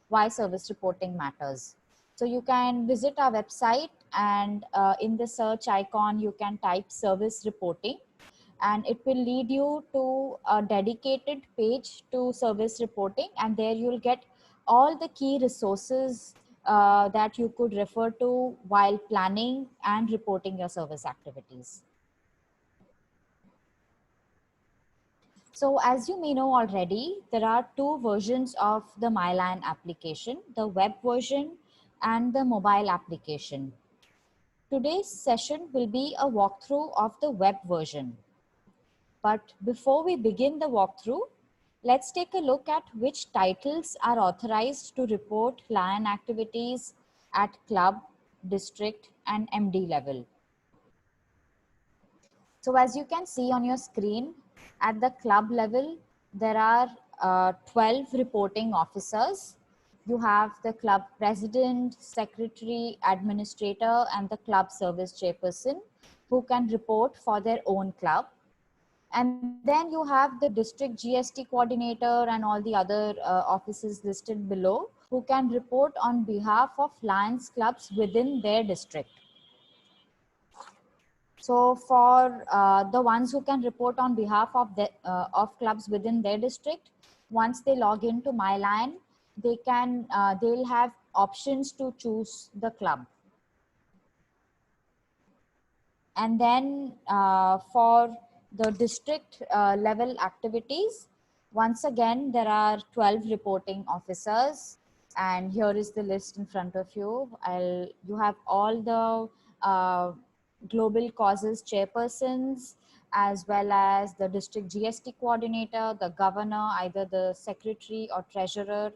Why Service Reporting Matters. So you can visit our website and in the search icon, you can type service reporting and it will lead you to a dedicated page to service reporting, and there you'll get all the key resources that you could refer to while planning and reporting your service activities. So as you may know already, there are two versions of the MyLion application, the web version and the mobile application. Today's session will be a walkthrough of the web version. But before we begin the walkthrough, let's take a look at which titles are authorized to report Lion activities at club, district, and MD level. So as you can see on your screen, at the club level, there are 12 reporting officers. You have the club president, secretary, administrator, and the club service chairperson who can report for their own club. And then you have the district GST coordinator and all the other offices listed below who can report on behalf of Lions clubs within their district. So for the ones who can report on behalf of clubs within their district, once they log into MyLion, they'll have options to choose the club. And then for the district level activities, once again, there are 12 reporting officers. And here is the list in front of you. You have all the global causes chairpersons, as well as the district GST coordinator, the governor, either the secretary or treasurer,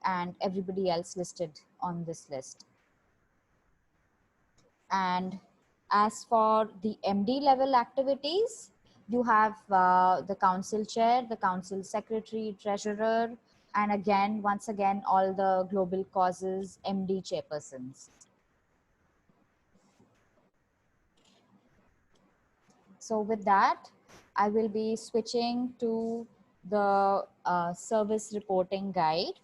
and everybody else listed on this list. And as for the MD level activities, you have the council chair, the council secretary, treasurer, and again, once again, all the global causes MD chairpersons. So with that, I will be switching to the service reporting guide.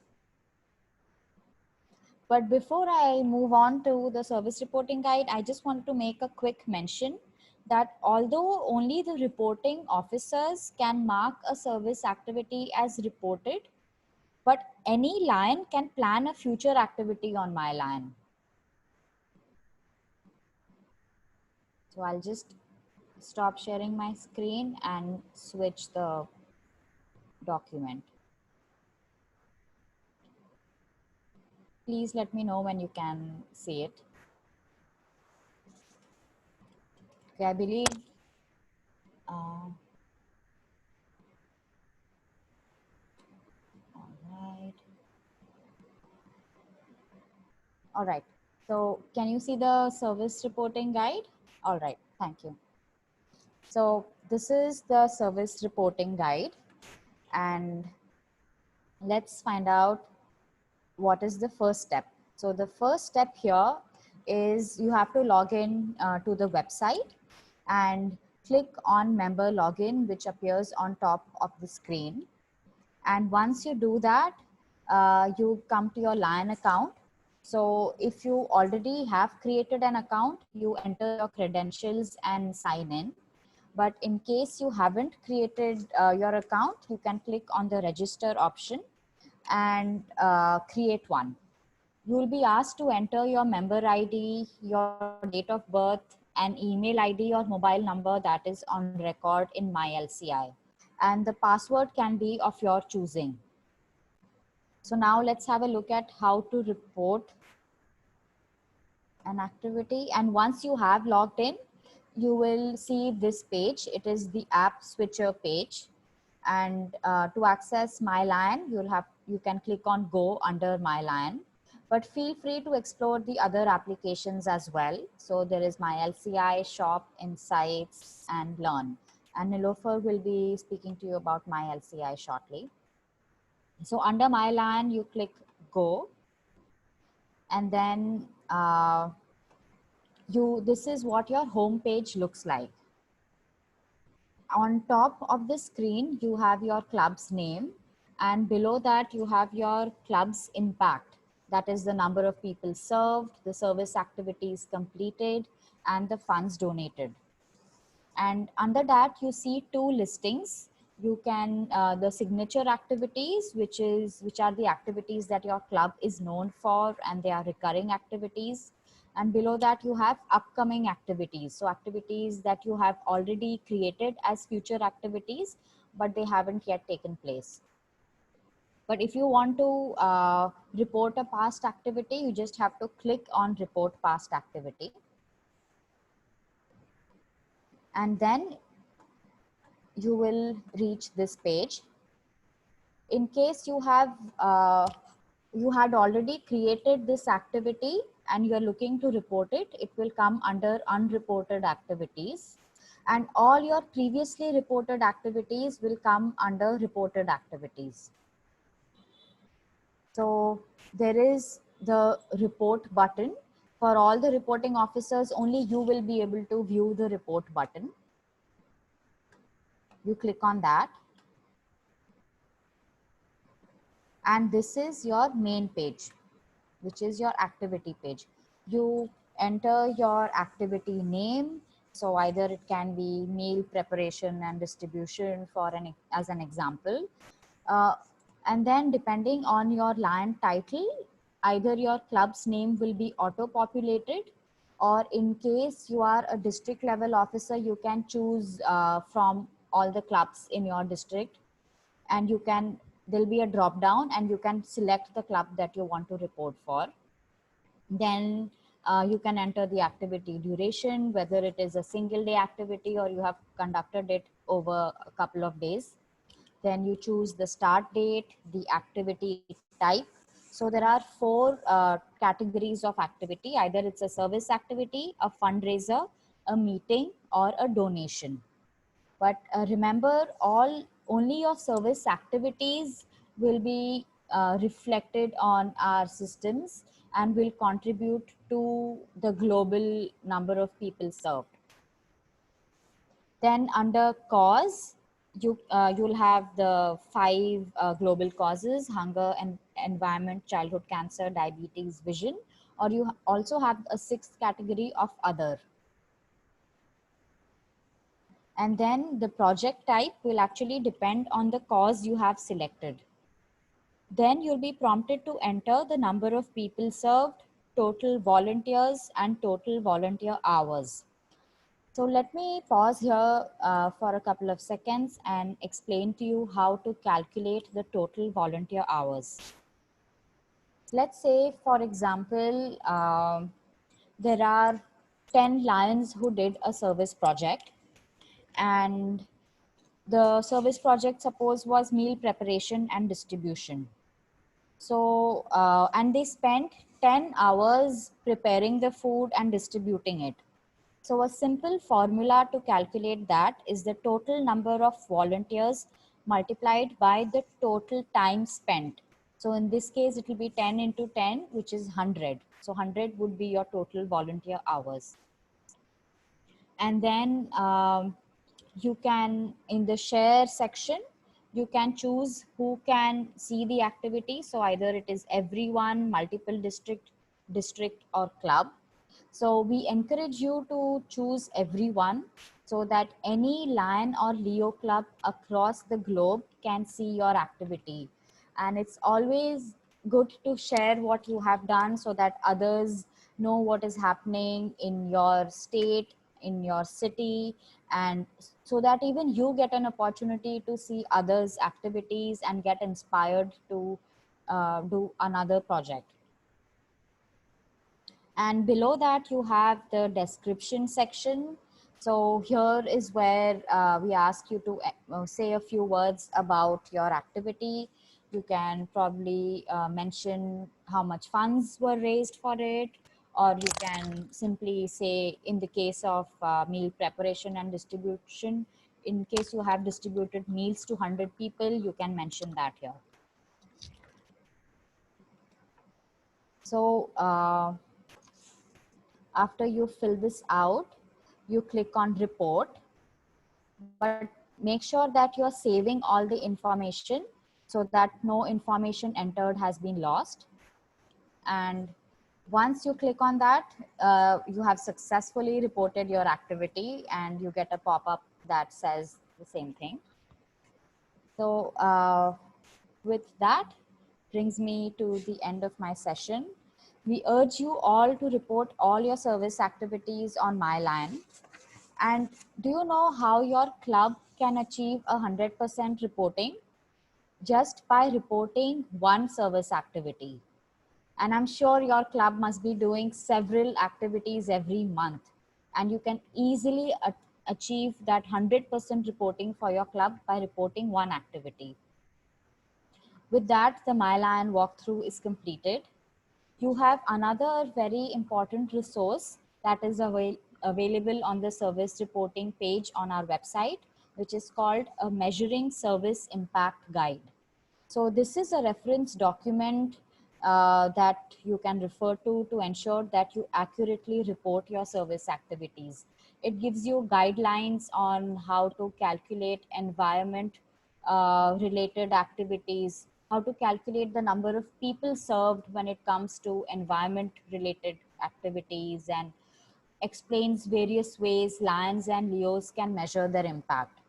But before I move on to the service reporting guide, I just want to make a quick mention that although only the reporting officers can mark a service activity as reported, but any Lion can plan a future activity on My Lion. So I'll just stop sharing my screen and switch the document. Please let me know when you can see it. Okay, I believe all right. All right. So can you see the service reporting guide? All right. Thank you. So this is the service reporting guide, and let's find out what is the first step. So the first step here is you have to log in to the website and click on member login, which appears on top of the screen. And once you do that, you come to your Lion account. So if you already have created an account, you enter your credentials and sign in. But in case you haven't created your account, you can click on the register option and create one. You will be asked to enter your member ID, your date of birth, an email ID or mobile number that is on record in MyLCI. And the password can be of your choosing. So now let's have a look at how to report an activity. And once you have logged in, you will see this page. It is the app switcher page. And to access My Lion, you can click on Go under My Lion. But feel free to explore the other applications as well. So there is MyLCI, Shop, Insights, and Learn. And Nilofer will be speaking to you about MyLCI shortly. So under My Lion, you click Go. And then this is what your home page looks like. On top of the screen, you have your club's name, and below that you have your club's impact. That is the number of people served, the service activities completed, and the funds donated. And under that, you see two listings. You can, the signature activities, which are the activities that your club is known for, and they are recurring activities. And below that, you have upcoming activities. So activities that you have already created as future activities, but they haven't yet taken place. But if you want to report a past activity, you just have to click on report past activity. And then you will reach this page. In case you have, you had already created this activity and you're looking to report it, it will come under unreported activities. And all your previously reported activities will come under reported activities. So there is the report button. For all the reporting officers, only you will be able to view the report button. You click on that. And this is your main page, which is your activity page. You enter your activity name. So either it can be meal preparation and distribution as an example. And then depending on your Lion title, either your club's name will be auto-populated, or in case you are a district level officer, you can choose from all the clubs in your district, and there'll be a drop down and you can select the club that you want to report for. Then you can enter the activity duration, whether it is a single day activity or you have conducted it over a couple of days. Then you choose the start date, the activity type. So there are 4 categories of activity. Either it's a service activity, a fundraiser, a meeting, or a donation. But remember, only your service activities will be reflected on our systems and will contribute to the global number of people served. Then under cause, you'll have the 5 global causes: hunger and environment, childhood cancer, diabetes, vision, or you also have a 6th category of other. And then the project type will actually depend on the cause you have selected. Then you'll be prompted to enter the number of people served, total volunteers, and total volunteer hours. So let me pause here for a couple of seconds and explain to you how to calculate the total volunteer hours. Let's say, for example, there are 10 lions who did a service project, and the service project, suppose, was meal preparation and distribution. So, and they spent 10 hours preparing the food and distributing it. So a simple formula to calculate that is the total number of volunteers multiplied by the total time spent. So in this case, it will be 10 into 10, which is 100. So 100 would be your total volunteer hours. And then you can, in the share section, you can choose who can see the activity. So either it is everyone, multiple district, or club. So we encourage you to choose everyone so that any Lion or Leo club across the globe can see your activity. And it's always good to share what you have done so that others know what is happening in your state, in your city, and so that even you get an opportunity to see others' activities and get inspired to do another project. And below that, you have the description section. So here is where we ask you to say a few words about your activity. You can probably mention how much funds were raised for it, or you can simply say, in the case of meal preparation and distribution, in case you have distributed meals to 100 people, you can mention that here. So after you fill this out, you click on report, but make sure that you're saving all the information so that no information entered has been lost. And once you click on that, you have successfully reported your activity, and you get a pop-up that says the same thing. So with that, brings me to the end of my session. We urge you all to report all your service activities on MyLion. And do you know how your club can achieve 100% reporting? Just by reporting one service activity. And I'm sure your club must be doing several activities every month. And you can easily achieve that 100% reporting for your club by reporting one activity. With that, the MyLion walkthrough is completed. You have another very important resource that is available on the service reporting page on our website, which is called a Measuring Service Impact Guide. So this is a reference document that you can refer to ensure that you accurately report your service activities. It gives you guidelines on how to calculate environment related activities, how to calculate the number of people served when it comes to environment related activities, and explains various ways lions and leos can measure their impact.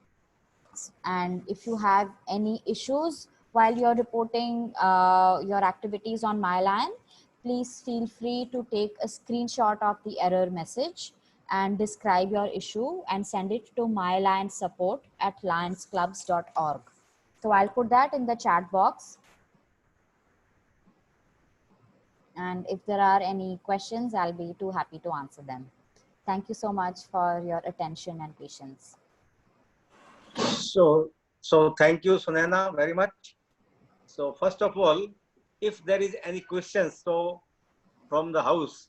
And if you have any issues while you're reporting your activities on MyLion, please feel free to take a screenshot of the error message and describe your issue and send it to mylionssupport@lionsclubs.org. So I'll put that in the chat box. And if there are any questions, I'll be too happy to answer them. Thank you so much for your attention and patience.
So thank you, Sunena, very much. So first of all, if there is any questions, so from the house,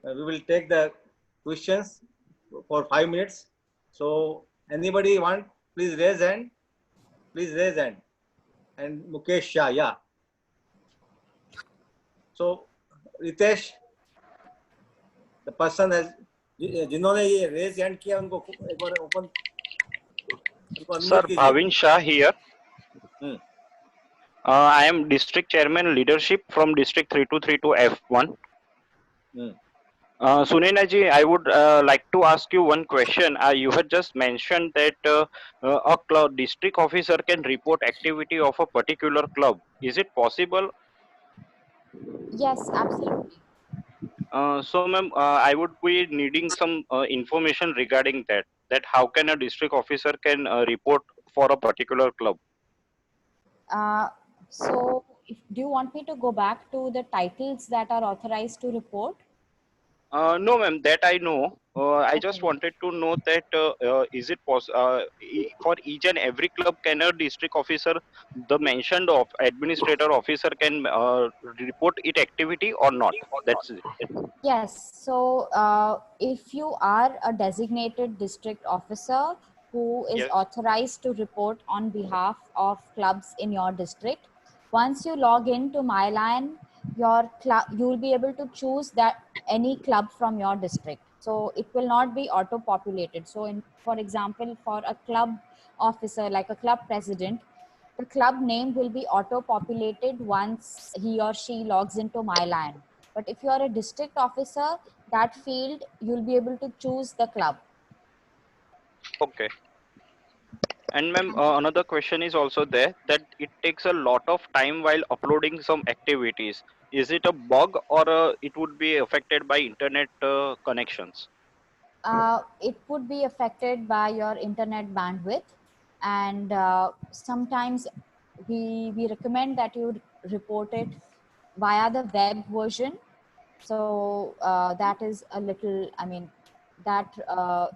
we will take the questions for 5 minutes. So anybody want, please raise hand. Please raise hand. And Mukesh Shah, yeah. So, Ritesh, the person has, जिन्होंने ये raise hand किया उनको एक बार open, उनको
Sir,
unmute कीजिए.
Bhavin Shah here.
Hmm.
I am District Chairman Leadership from District 3232 F1.
Hmm.
Sunena ji, I would like to ask you one question. You had just mentioned that a club district officer can report activity of a particular club. Is it possible?
Yes, absolutely.
So, ma'am, I would be needing some information regarding that. That how can a district officer can report for a particular club?
So, do you want me to go back to the titles that are authorized to report?
No, ma'am, that I know. I just
Okay.
wanted to know that is it possible for each and every club can a district officer, the mentioned of administrator officer can report it activity or not? That's it.
Yes. So, if you are a designated district officer who is
Yes.
authorized to report on behalf of clubs in your district, once you log into MyLion, your club, you will be able to choose that any club from your district. So it will not be auto-populated. So, for example, for a club officer like a club president, the club name will be auto-populated once he or she logs into MyLion. But if you are a district officer, that field, you'll be able to choose the club.
Okay. And ma'am, another question is also there that it takes a lot of time while uploading some activities. Is it a bug or it would be affected by internet connections?
It would be affected by your internet bandwidth, and sometimes we recommend that you report it via the web version. So that is a little, I mean, that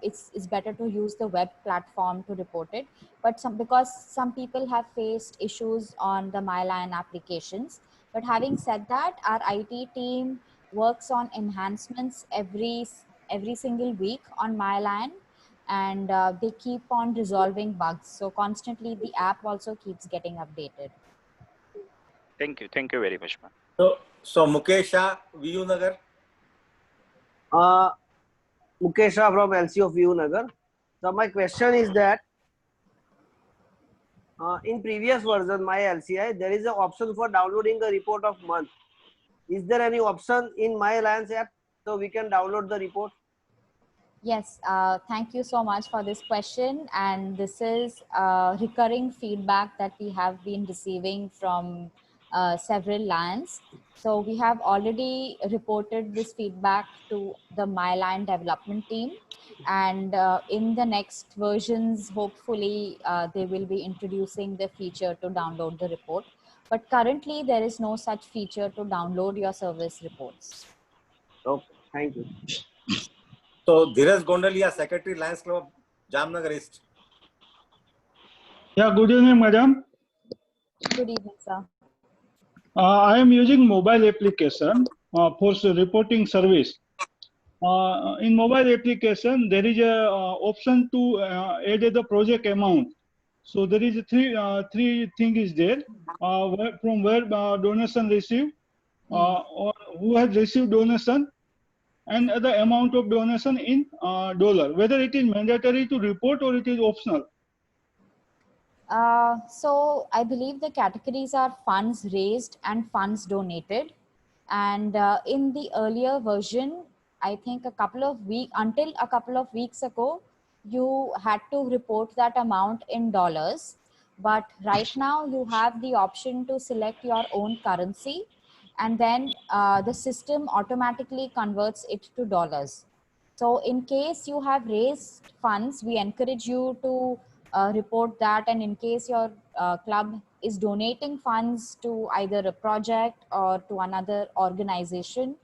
it's better to use the web platform to report it. But because some people have faced issues on the MyLion applications. But having said that, our IT team works on enhancements every single week on MyLion, and they keep on resolving bugs. So constantly the app also keeps getting updated.
Thank you. Thank you very much, ma'am.
So Mukesh Shah, VU Nagar.
Mukesh Shah from LC of VU Nagar. So my question is that in previous version, my LCI, there is an option for downloading a report of month. Is there any option in my Alliance app so we can download the report?
Yes, thank you so much for this question. And this is recurring feedback that we have been receiving from several lands. So we have already reported this feedback to the MyLion development team. And in the next versions, hopefully, they will be introducing the feature to download the report. But currently, there is no such feature to download your service reports.
Okay, thank you.
So Dheeraj Gondalia, Secretary, Lions Club, Jamnagar East.
Yeah, good evening, madam.
Good evening, sir.
I am using mobile application for reporting service. In mobile application, there is a option to add the project amount. So there is three things is there. From where donation received, or who has received donation, and the amount of donation in dollar. Whether it is mandatory to report or it is optional.
So I believe the categories are funds raised and funds donated. And in the earlier version, I think until a couple of weeks ago, you had to report that amount in dollars. But right now you have the option to select your own currency, and then the system automatically converts it to dollars. So in case you have raised funds, we encourage you to report that. And in case your club is donating funds to either a project or to another organization,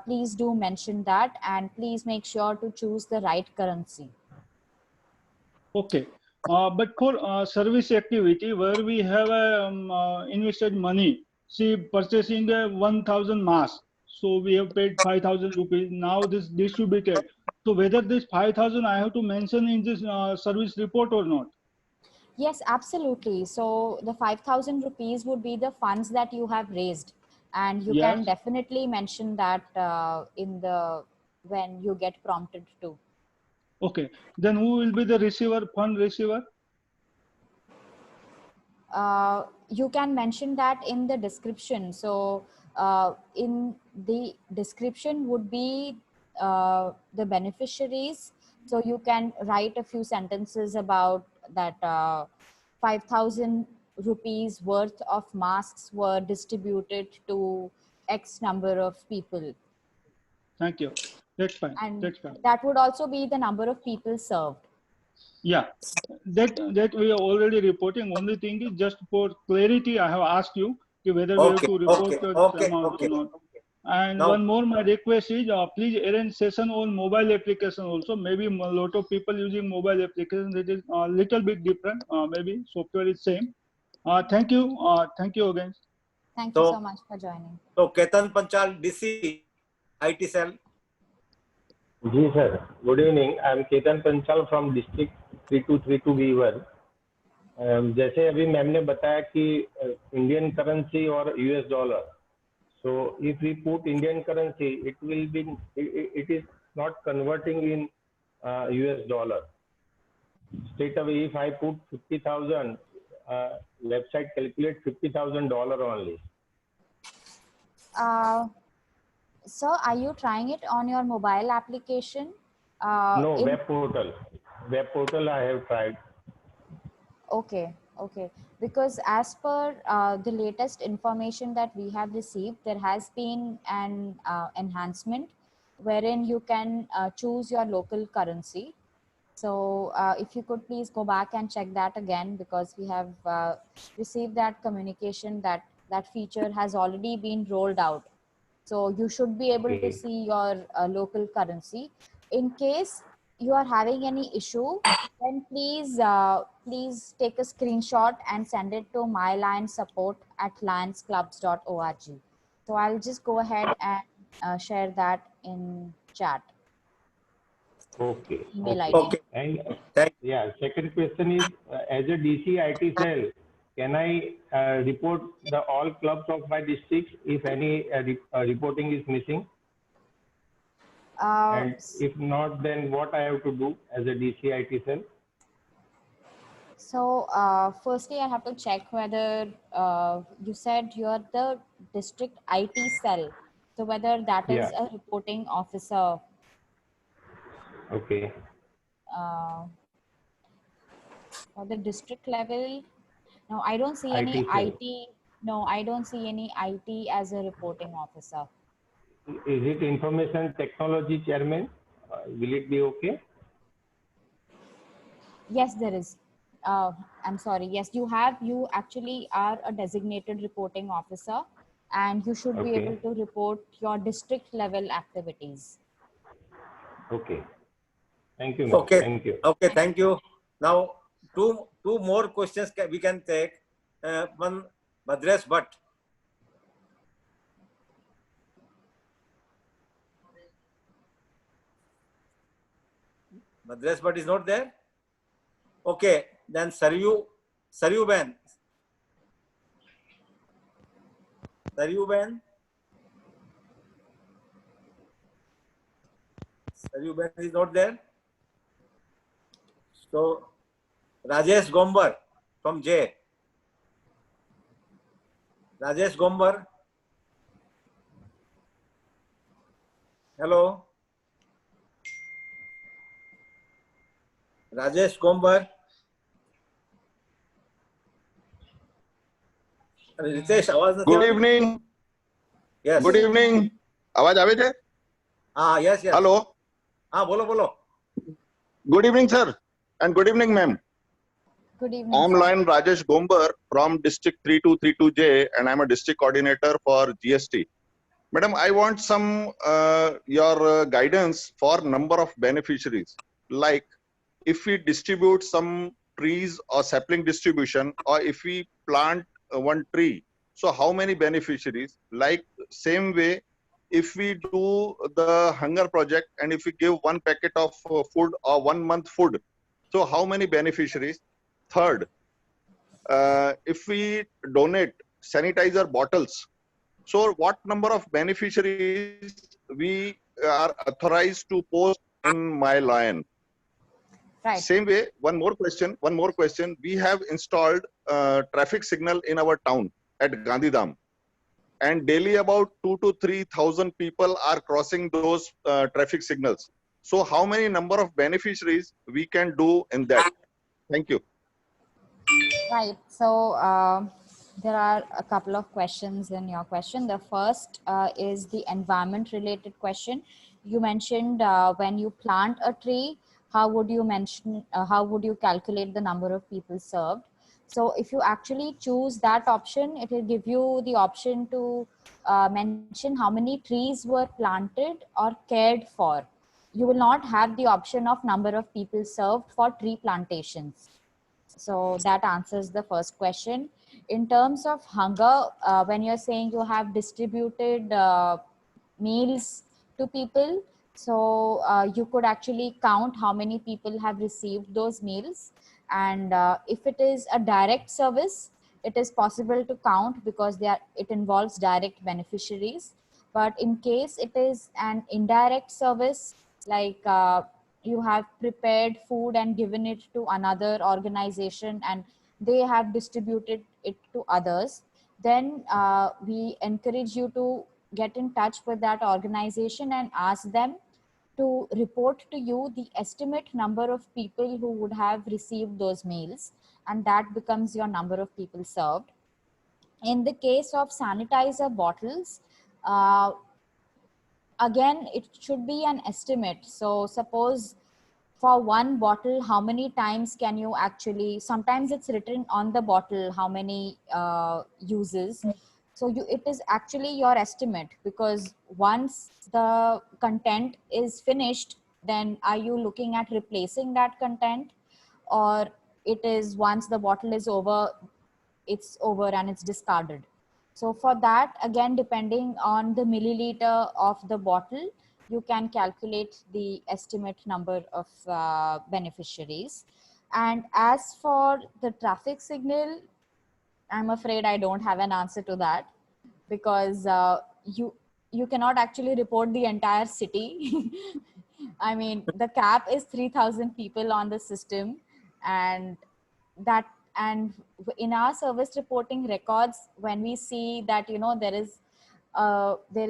please do mention that, and please make sure to choose the right currency.
Okay. But for service activity where we have invested money, see purchasing 1,000 masks, so we have paid 5,000 rupees. Now this distributed. So whether this 5,000 I have to mention in this service report or not?
Yes, absolutely. So the 5,000 rupees would be the funds that you have raised, and you can
Yes.
definitely mention that in the when you get prompted to.
Okay. Then who will be the receiver, fund receiver?
You can mention that in the description. So in the description would be the beneficiaries. So you can write a few sentences about that 5,000 rupees worth of masks were distributed to X number of people.
Thank you. That's fine.
And
That's fine.
that would also be the number of people served.
Yeah, that we are already reporting. Only thing is, just for clarity, I have asked you whether we have
Okay,
to report
okay,
this
okay,
amount
okay.
or not. And
Now,
one more, my request is, please arrange session on mobile application also. Maybe a lot of people using mobile application, that is a little bit different. Maybe software is same. Thank you. Thank you again.
Thank you
So-
so much for joining.
so Ketan Panchal, DC, IT cell.
जी sir, good evening. I am Ketan Panchal from district 3232 B1। जैसे अभी ma'am ने बताया कि Indian currency और US dollar, so if we put Indian currency it will be, it is not converting in US dollar straight away. If I put 50,000, website calculate $50,000 only.
Sir, are you trying it on your mobile application?
No,
in-
web portal. Web portal I have tried.
Okay, okay. Because as per the latest information that we have received, there has been an enhancement wherein you can choose your local currency. So if you could please go back and check that again, because we have received that communication that that feature has already been rolled out. So you should be able to
Okay.
see your local currency. In case you are having any issue, then please take a screenshot and send it to mylionssupport@lionsclubs.org. So I'll just go ahead and share that in chat.
Okay.
Email ID.
Okay.
And
Thank
yeah, second question is, as a DC IT cell, can I report the all clubs of my district if any reporting is missing? And if not, then what I have to do as a DC IT cell?
So firstly, I have to check whether you said you're the district IT cell. So whether that is
Yeah.
a reporting officer.
Okay.
For the district level, no, I don't see any
IT cell.
IT. No, I don't see any IT as a reporting officer.
Is it information technology chairman? Will it be okay?
Yes, there is. I'm sorry. Yes, you actually are a designated reporting officer, and you should be
Okay.
able to report your district level activities.
Okay. Thank you, ma'am.
Okay.
Thank you.
Okay, thank you. Now, two more questions we can take. One, Madresh Bhatt. Madresh Bhatt is not there? Okay, then Saryu Ben. Saryu Ben. Saryu Ben is not there. So, Rajesh Gombar from J. Rajesh Gombar. Hello. Rajesh Gombar. Ritesh, आवाज નથી
good
આવતી?
Evening
Yes.
Good evening અવાજ આવે છે
Yes, yes.
Hello
બોલો.
Good evening sir and good evening ma'am
Good evening.
I am
sir.
Lion Rajesh Gombar from district 3232J and I am a district coordinator for GST. Madam, I want some your guidance for number of beneficiaries. Like if we distribute some trees or sapling distribution, or if we plant one tree, so how many beneficiaries? Like same way, if we do the hunger project and if we give one packet of food or 1 month food, so how many beneficiaries? Third, if we donate sanitizer bottles, so what number of beneficiaries we are authorized to post in My Lion?
Right.
Same way, one more question. We have installed traffic signal in our town at Gandhidham, and daily about 2,000 to 3,000 people are crossing those traffic signals. So how many number of beneficiaries we can do in that? Thank you.
Right. So there are a couple of questions in your question. The first is the environment related question. You mentioned when you plant a tree, how would you calculate the number of people served? So if you actually choose that option, it will give you the option to mention how many trees were planted or cared for. You will not have the option of number of people served for tree plantations. So that answers the first question. In terms of hunger, when you're saying you have distributed meals to people, so you could actually count how many people have received those meals. And if it is a direct service, it is possible to count because it involves direct beneficiaries. But in case it is an indirect service, like you have prepared food and given it to another organization and they have distributed it to others, then we encourage you to get in touch with that organization and ask them to report to you the estimate number of people who would have received those meals, and that becomes your number of people served. In the case of sanitizer bottles, again, it should be an estimate. So suppose for one bottle, how many times can you actually, sometimes it's written on the bottle how many uses. So it is actually your estimate, because once the content is finished, then are you looking at replacing that content, or it is once the bottle is over, it's over and it's discarded. So for that, again, depending on the milliliter of the bottle, you can calculate the estimate number of beneficiaries. And as for the traffic signal, I'm afraid I don't have an answer to that, because you cannot actually report the entire city. I mean, the cap is 3,000 people on the system, and in our service reporting records, when we see that there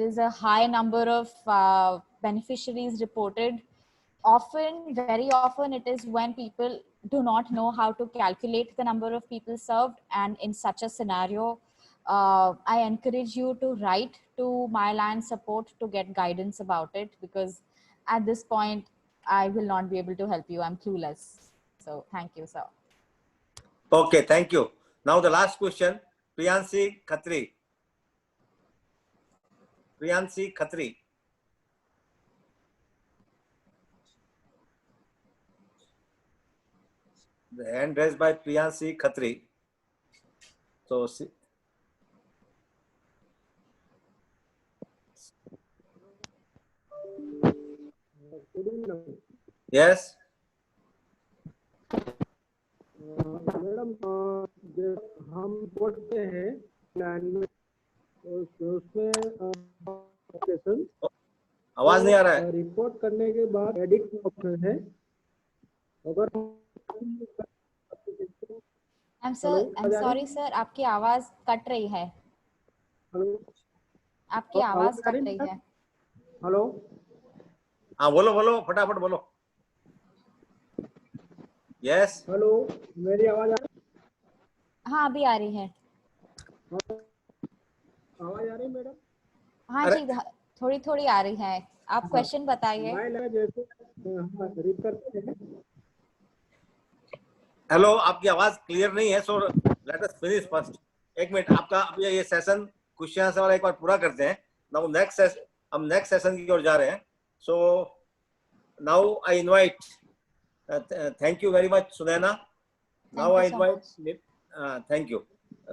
is a high number of beneficiaries reported, very often it is when people do not know how to calculate the number of people served. And in such a scenario, I encourage you to write to My Lion support to get guidance about it, because at this point I will not be able to help you. I'm clueless. So thank you, sir.
Okay, thank you. Now the last question, Priyansi Khatri. Priyansi Khatri. The hand raised by Priyansi Khatri. So, yes.
Madam हम पढ़ते हैं उसमें
आवाज नहीं आ रहा है।
Report करने के बाद एडिट ऑप्शन है, अगर
I'm sorry sir, आपकी आवाज कट रही है। आपकी आवाज कट रही है।
हेलो,
हाँ बोलो फटाफट बोलो। यस
हेलो, मेरी आवाज आ रही है?
हाँ अभी आ रही है।
आवाज आ रही है मैडम?
हाँ जी, थोड़ी थोड़ी आ रही है। आप क्वेश्चन बताइए।
जैसे रीड करते हैं।
हेलो, आपकी आवाज क्लियर नहीं है, so let us finish first. एक मिनट, आपका अभी ये सेशन क्वेश्चन आंसर वाला एक बार पूरा करते हैं। नाउ हम नेक्स्ट सेशन की ओर जा रहे हैं। So now I invite, thank you very much, Sunena. Now I invite, thank you.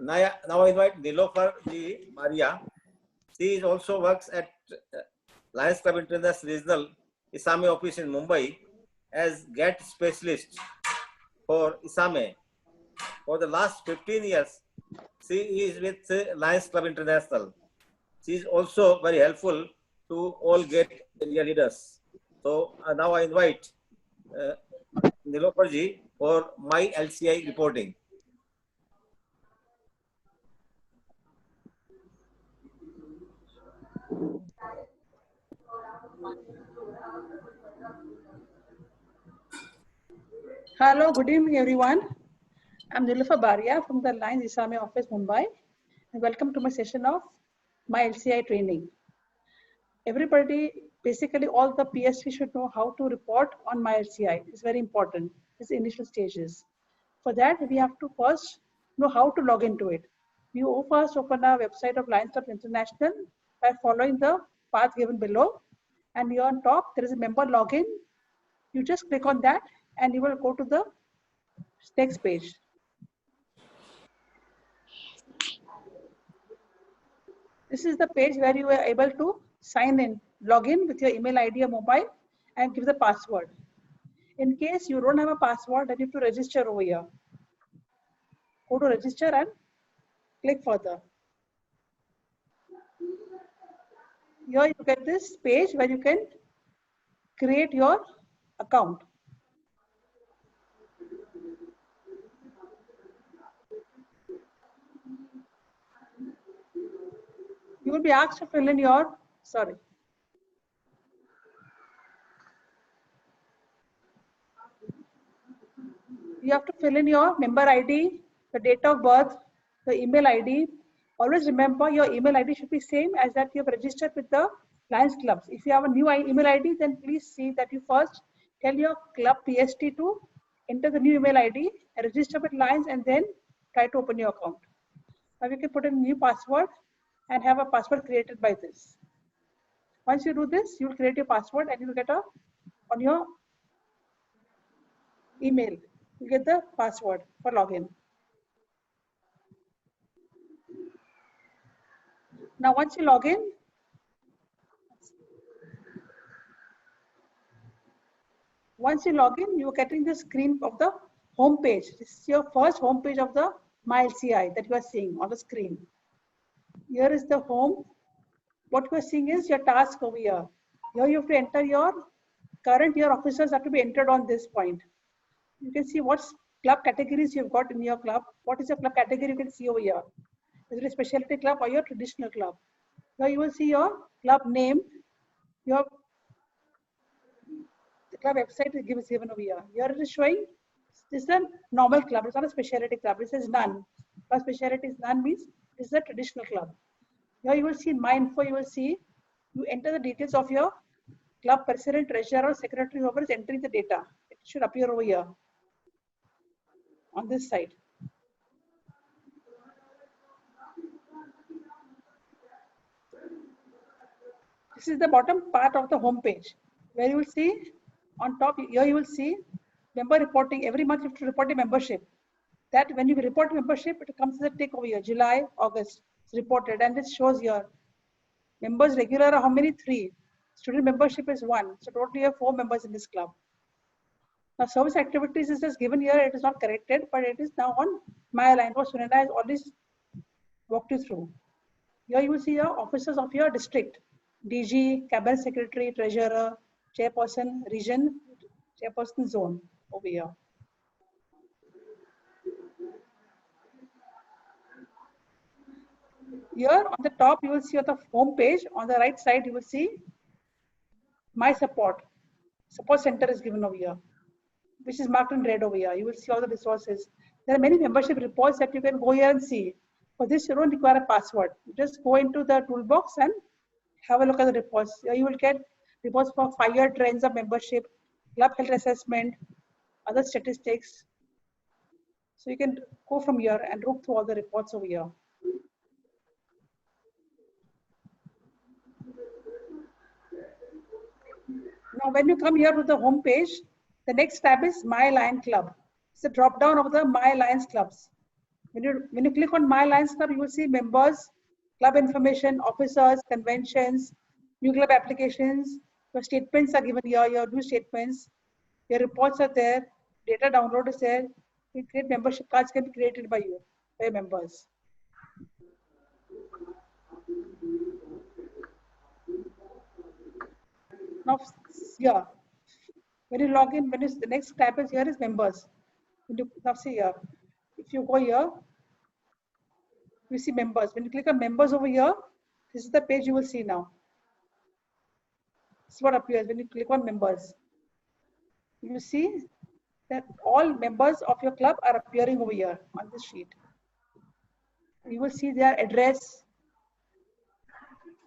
Now I invite Nilofer Ji Maria. She also works at Lions Club International Regional Isame office in Mumbai as GATT specialist for Isame. For the last 15 years, she is with Lions Club International. She is also very helpful to all GATE area leaders. So now I invite Nilofar ji for my LCI reporting.
Hello, good evening, everyone. I'm Nilofar Baria from the Lions Islamic Office, Mumbai, and welcome to my session of my LCI training. Everybody, basically all the PSC should know how to report on my LCI. It's very important. It's initial stages. For that, we have to first know how to log into it. You first open our website of Lions Club International by following the path given below. And here on top, there is a member login. You just click on that and you will go to the next page. This is the page where you are able to sign in, log in with your email ID or mobile and give the password. In case you don't have a password, then you have to register over here. Go to register and click further. Here you get this page where you can create your account. You will be asked to fill in your, you have to fill in your member ID, the date of birth, the email ID. Always remember your email ID should be same as that you have registered with the Lions clubs. If you have a new email ID, then please see that you first tell your club PST to enter the new email ID, register with Lions, and then try to open your account. Now you can put in a new password and have a password created by this. Once you do this, you will create your password and you will get on your email, you get the password for login. Now once you log in, you are getting the screen of the home page. This is your first home page of the My LCI that you are seeing on the screen. Here is the home. What you are seeing is your task over here. Here you have to enter your current year officers have to be entered on this point. You can see what club categories you've got in your club. What is your club category? You can see over here. Is it a specialty club or your traditional club? Here you will see your club name. The club website is given over here. Here it is showing this is a normal club. It's not a specialty club. It says none. Club specialty is none means this is a traditional club. Here you will see in my info. You will see you enter the details of your club president, treasurer, or secretary. Whoever is entering the data, it should appear over here on this side. This is the bottom part of the home page where you will see on top here you will see member reporting. Every month you have to report a membership. That when you report membership, it comes as a tick over here. July, August, it's reported, and it shows here. Members regular are how many? 3. Student membership is 1. So totally you have 4 members in this club. Now service activities is just given here. It is not corrected, but it is now on my line. What Sunita has already walked you through. Here you will see your officers of your district. DG, cabinet secretary, treasurer, chairperson, region, chairperson zone over here. Here on the top, you will see on the home page, on the right side, you will see my support. Support center is given over here, which is marked in red over here. You will see all the resources. There are many membership reports that you can go here and see. For this, you don't require a password. You just go into the toolbox and have a look at the reports. Here you will get reports for 5-year trends of membership, club health assessment, other statistics. So you can go from here and look through all the reports over here. Now, when you come here to the home page, the next tab is My Lion Club. It's a drop down of the My Lions clubs. When you click on My Lions Club, you will see members, club information, officers, conventions, new club applications. Your statements are given here, your new statements. Your reports are there. Data download is there. You create membership cards can be created by you, by members. Now, yeah, when you log in, the next tab is here is members. Now see here, if you go here, you see members. When you click on members over here, this is the page you will see now. This is what appears when you click on members. You see that all members of your club are appearing over here on this sheet. You will see their address,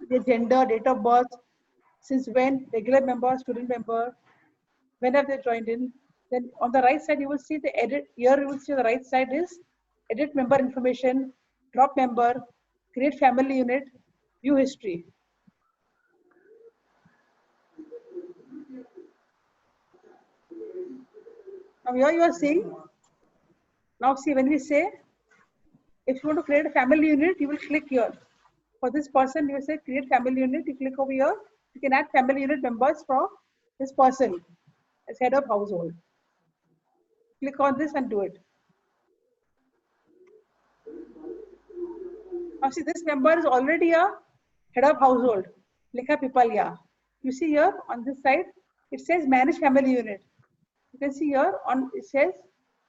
their gender, date of birth, since when, regular member, student member, when have they joined in. Then on the right side, you will see the edit. Here you will see on the right side is edit member information, drop member, create family unit, view history. Now here you are seeing, now see when we say, if you want to create a family unit, you will click here. For this person, you will say create family unit, you click over here, you can add family unit members for this person as head of household. Click on this and do it. Now see this member is already a head of household, Likha Pipalya. You see here on this side, it says manage family unit. You can see here on it says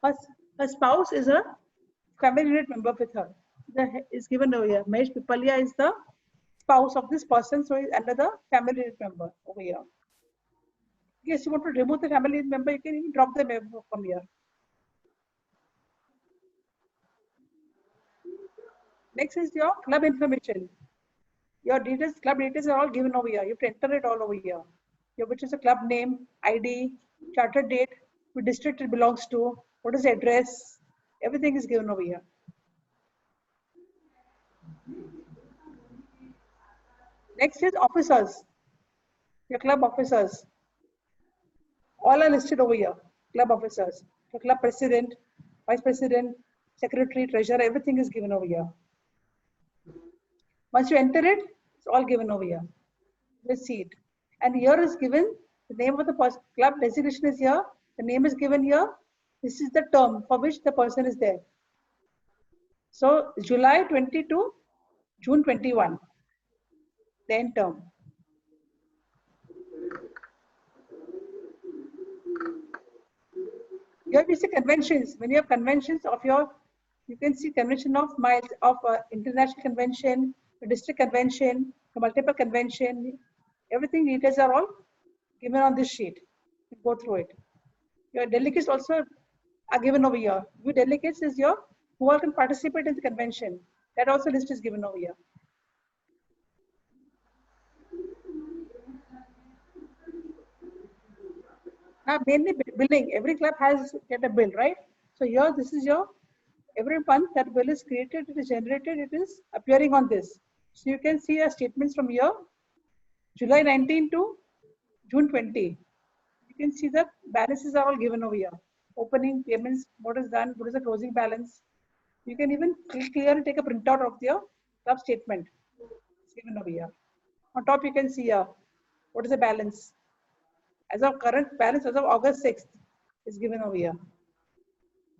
her spouse is a family unit member with her. That is given over here. Mahesh Pipalya is the spouse of this person, so he's under the family unit member over here. In case you want to remove the family unit member, you can even drop the member from here. Next is your club information. Your details, club details are all given over here. You have to enter it all over here. Which is a club name, ID, charter date, which district it belongs to, what is the address, everything is given over here. Next is officers, your club officers. All are listed over here, club officers. Your club president, vice president, secretary, treasurer, everything is given over here. Once you enter it, it's all given over here. Let's see it. And here is given the name of the club designation is here. The name is given here. This is the term for which the person is there. So July 20 to June 21, the end term. Here we see conventions. When you have conventions of your, you can see convention of miles of international convention, district convention, multiple convention. Everything details are all given on this sheet. You go through it. Your delegates also are given over here. Your delegates is your who all can participate in the convention. That also list is given over here. Now mainly billing. Every club has get a bill, right? So here this is your every month that bill is created, it is generated, it is appearing on this. So you can see your statements from here, July 19 to June 20. You can see the balances are all given over here. Opening payments, what is done, what is the closing balance. You can even click here and take a printout of your club statement. It's given over here. On top you can see here, what is the balance. As of current balance as of August 6th is given over here.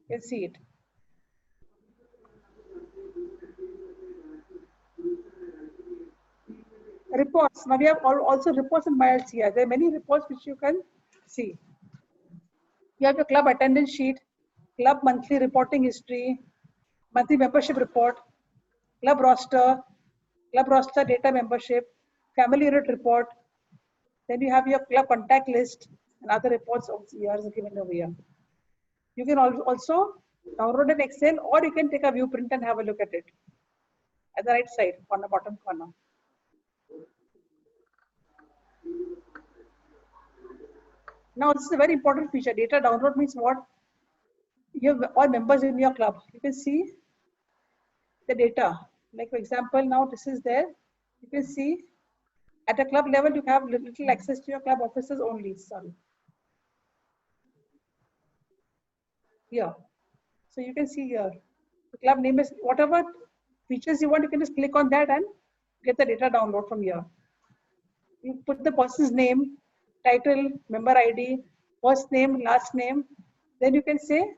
You can see it. Reports. Now we have also reports in MyLCI. There are many reports which you can see. You have your club attendance sheet, club monthly reporting history, monthly membership report, club roster data membership, family unit report. Then you have your club contact list and other reports of yours are given over here. You can also download an Excel or you can take a view print and have a look at it. At the right side, corner, bottom corner. Now this is a very important feature. Data download means what? You have all members in your club. You can see the data. Like for example, now this is there. You can see at a club level, you have little access to your club officers only. Sorry. Here. So you can see here. The club name is whatever features you want, you can just click on that and get the data download from here. You put the person's name, title, member ID, first name, last name. Then you can say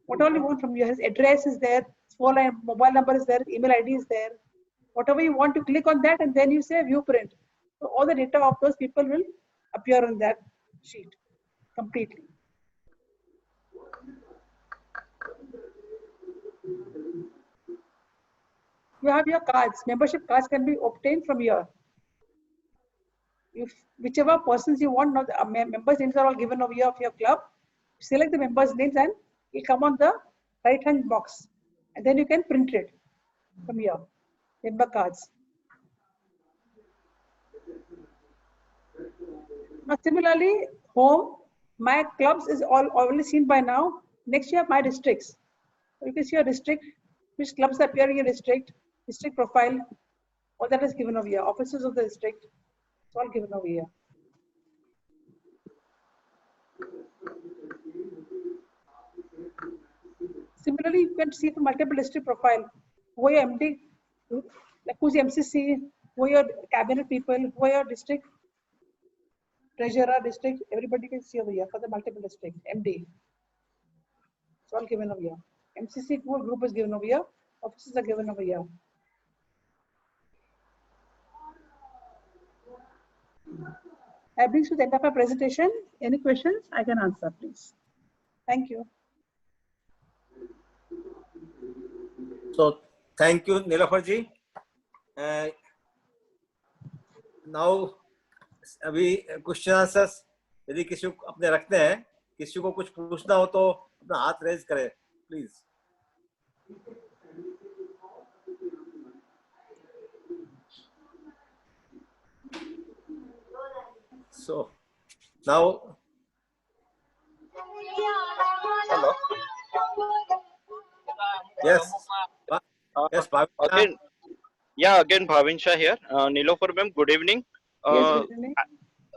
Whatever you want from you, his address is there, his phone and mobile number is there, email ID is there. Whatever you want to click on that, and then you say view print. So all the data of those people will appear on that sheet completely. You have your cards. Membership cards can be obtained from here. If whichever persons you want, now the members' names are all given over here of your club. Select the members' names and it will come on the right hand box, and then you can print it from here. Member cards. Now, similarly, home, my clubs is all already seen by now. Next, you have my districts. You can see your district, which clubs appear in your district, district profile, all that is given over here. Officers of the district, it's all given over here. Similarly, you can see the multiple district profile, who are your MD, like who's the MCC, who are your cabinet people, who are your district treasurer, district, everybody can see over here for the multiple district, MD. It's all given over here. MCC group is given over here, offices are given over here. That brings to the end of my presentation. Any questions I can answer, please. Thank you.
So thank you, Nilofar ji. Now अभी question answers यदि किसी को अपने रखते हैं, किसी को कुछ पूछना हो तो अपना हाथ रेज करें please. So now, hello. Yes. Yes,
Again, yeah, again Bhavin Shah here. Nilofar ma'am, good evening.
Yes, good evening.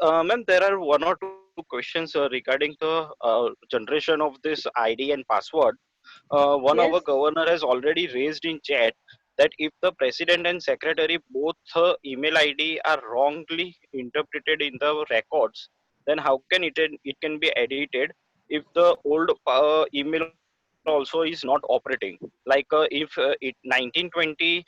Ma'am, there are one or two questions regarding the generation of this ID and password. One
Yes.
our governor has already raised in chat that if the president and secretary both email ID are wrongly interpreted in the records, then how can it can be edited if the old email also is not operating? Like if 1920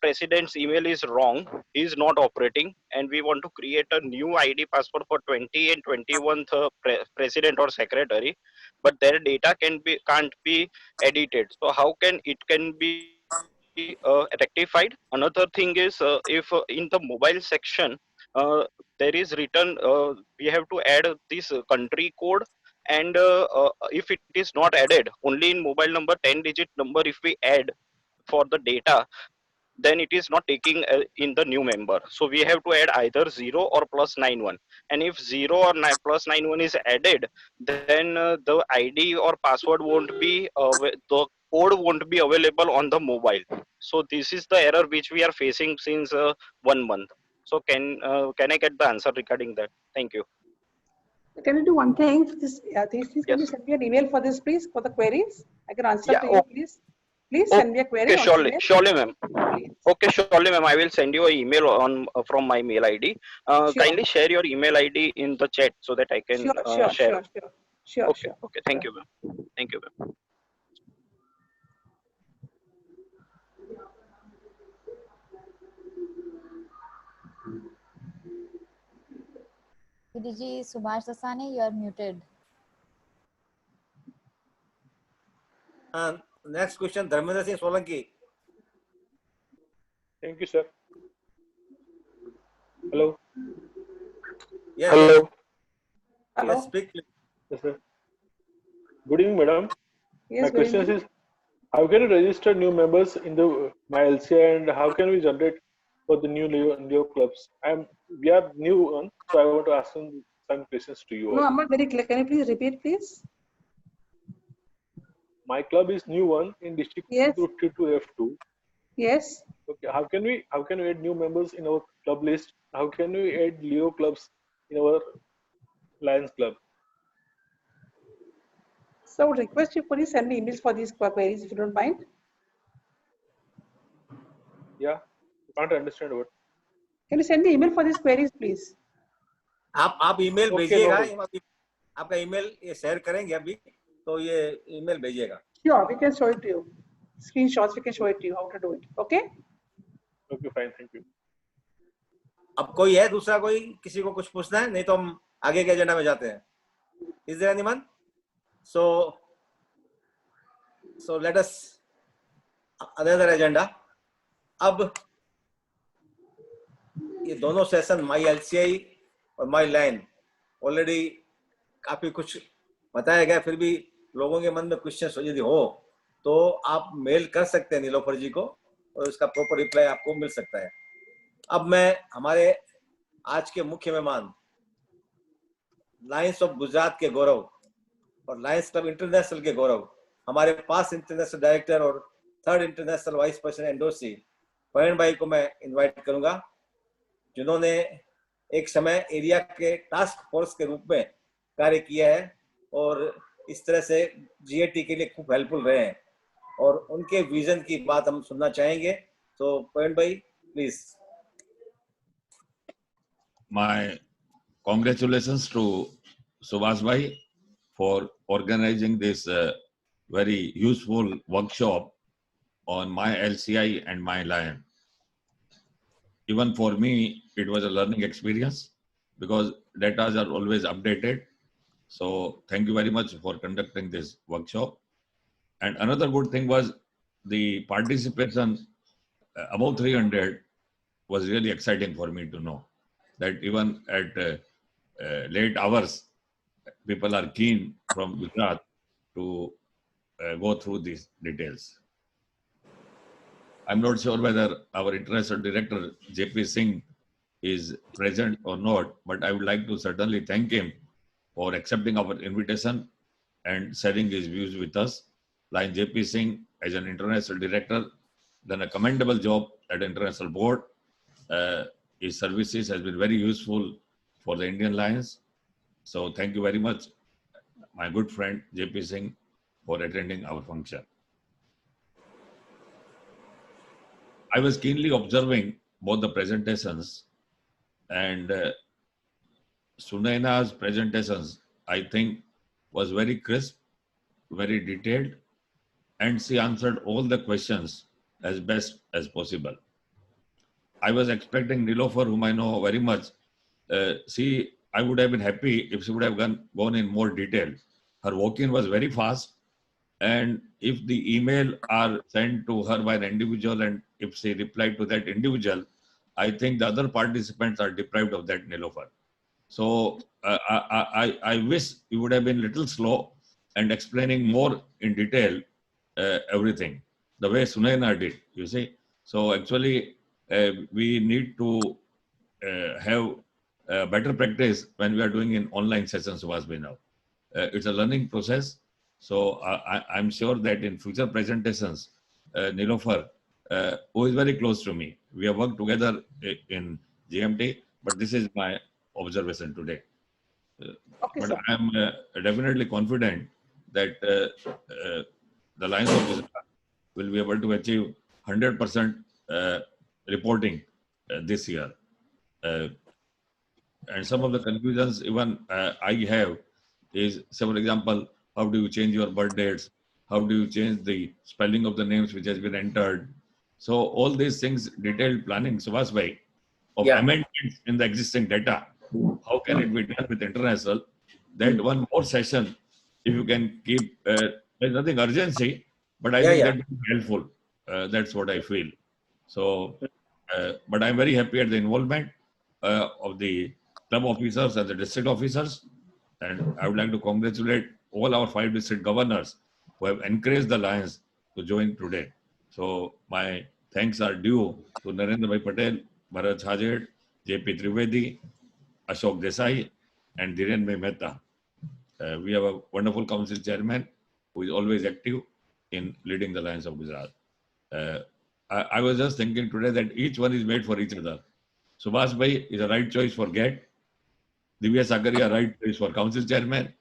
president's email is wrong, he is not operating, and we want to create a new ID password for 20 and 21th president or secretary, but their data can't be edited. So how can it can be rectified? Another thing is if in the mobile section there is written we have to add this country code, and if it is not added, only in mobile number 10-digit number if we add for the data, then it is not taking in the new member. So we have to add either 0 or +91, and if 0 or +91 is added, then the ID or password won't be the code won't be available on the mobile. So this is the error which we are facing since 1 month. So can I get the answer regarding that? Thank you.
Can you do one thing? This, these things, can you
Yes.
send me an email for this, please, for the queries? I can answer
Yeah,
to you, please. Please send me a query.
Okay,
on
surely,
email.
surely, ma'am.
Please.
Okay, surely, ma'am. I will send you an email on from my mail ID.
Sure.
Kindly share your email ID in the chat so that I can
Sure,
share.
sure.
Okay, okay. Thank you, ma'am. Thank you, ma'am.
PDG Subhash Dasani, you are muted.
Next question, Dharmendra Singh Solanki.
Thank you, sir. Hello.
Yes,
Hello.
yes.
Hello.
Yes, speak. Please.
Yes, sir. Good evening, madam.
Yes,
My
good
question
evening.
is, how can we register new members in the my LCI, and how can we generate for the new Leo clubs? We are new one, so I want to ask some questions to you.
No,
all.
I'm not very clear. Can you please repeat, please?
My club is new one in district
Yes.
222F2.
Yes.
Okay, how can we add new members in our club list? How can we add Leo clubs in our Lions club?
So I would request you please send me emails for these queries if you don't mind.
Yeah, I can't understand what.
Can you send me email for these queries, please?
आप email
Okay,
भेजिएगा,
no.
आपका email ये share करेंगे अभी, तो ये email भेजिएगा।
Sure, we can show it to you. Screenshots, we can show it to you how to do it. Okay?
Okay, fine, thank you.
अब कोई है दूसरा, कोई किसी को कुछ पूछना है? नहीं तो हम आगे के एजेंडा में जाते हैं। Is there anyone? So let us another agenda. अब ये दोनों सेशन माई LCI और माई लाइन ऑलरेडी काफी कुछ बताया गया, फिर भी लोगों के मन में क्वेश्चन यदि हो तो आप मेल कर सकते हैं नीलोफर जी को और उसका प्रॉपर रिप्लाई आपको मिल सकता है। अब मैं हमारे आज के मुख्य मेहमान लायंस ऑफ गुजरात के गौरव और लायंस क्लब इंटरनेशनल के गौरव, हमारे पास इंटरनेशनल डायरेक्टर और 3rd इंटरनेशनल वाइस प्रेसिडेंट एंडोसी प्रवीण भाई को मैं इनवाइट करूंगा, जिन्होंने एक समय एरिया के टास्क फोर्स के रूप में कार्य किया है और इस तरह से GAT के लिए खूब हेल्पफुल रहे हैं और उनके विजन की बात हम सुनना चाहेंगे। तो प्रवीण भाई please.
My congratulations to Subhash Bhai for organizing this very useful workshop on my LCI and my Lion. Even for me, it was a learning experience because data are always updated. So thank you very much for conducting this workshop. And another good thing was the participation above 300 was really exciting for me to know that even at late hours, people are keen from Gujarat to go through these details. I'm not sure whether our international director, JP Singh, is present or not, but I would like to certainly thank him for accepting our invitation and sharing his views with us. Like JP Singh, as an international director, done a commendable job at international board. His services has been very useful for the Indian Lions. So thank you very much, my good friend JP Singh, for attending our function. I was keenly observing both the presentations, and Sunaina's presentations, I think, was very crisp, very detailed, and she answered all the questions as best as possible. I was expecting Nilofer, whom I know very much. I would have been happy if she would have gone in more detail. Her walk-in was very fast, and if the email are sent to her by an individual and if she replied to that individual, I think the other participants are deprived of that, Nilofer. So I wish you would have been a little slow and explaining more in detail everything, the way Sunaina did, you see. So actually, we need to have better practice when we are doing in online sessions, Subhash now. It's a learning process. So I'm sure that in future presentations, Nilofer, who is very close to me, we have worked together in GMT, but this is my observation today.
Okay,
but
sir.
I'm definitely confident that the Lions of Gujarat will be able to achieve 100% reporting this year. And some of the confusions even I have is, say for example, how do you change your birth dates? How do you change the spelling of the names which has been entered? So all these things, detailed planning, Subhash bhai, of amendments in the existing data, how can it be done with international? That one more session, if you can keep, there's nothing urgency, but I think that would be helpful. That's what I feel. So, but I'm very happy at the involvement of the club officers and the district officers. And I would like to congratulate all our 5 district governors who have encouraged the Lions to join today. So my thanks are due to Narendra Bhai Patel, Bharat Hajet, JP Trivedi, Ashok Desai, and Dhiren Bhai Mehta. We have a wonderful council chairman who is always active in leading the Lions of Gujarat. I was just thinking today that each one is made for each other. Subhash Bhai is a right choice for GAT. Divya Sakaria, right choice for council chairman.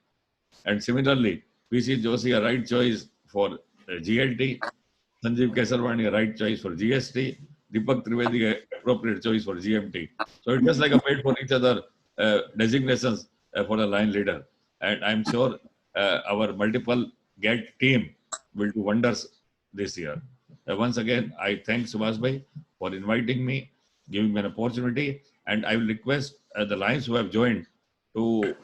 And similarly, PC Joshi, a right choice for GLT. Sanjeev Kesarwani, a right choice for GST. Deepak Trivedi, a appropriate choice for GMT. So it's just like a made for each other designations for a line leader. And I'm sure our multiple GATE team will do wonders this year. Once again, I thank Subhash Bhai for inviting me, giving me an opportunity, and I will request the Lions who have joined to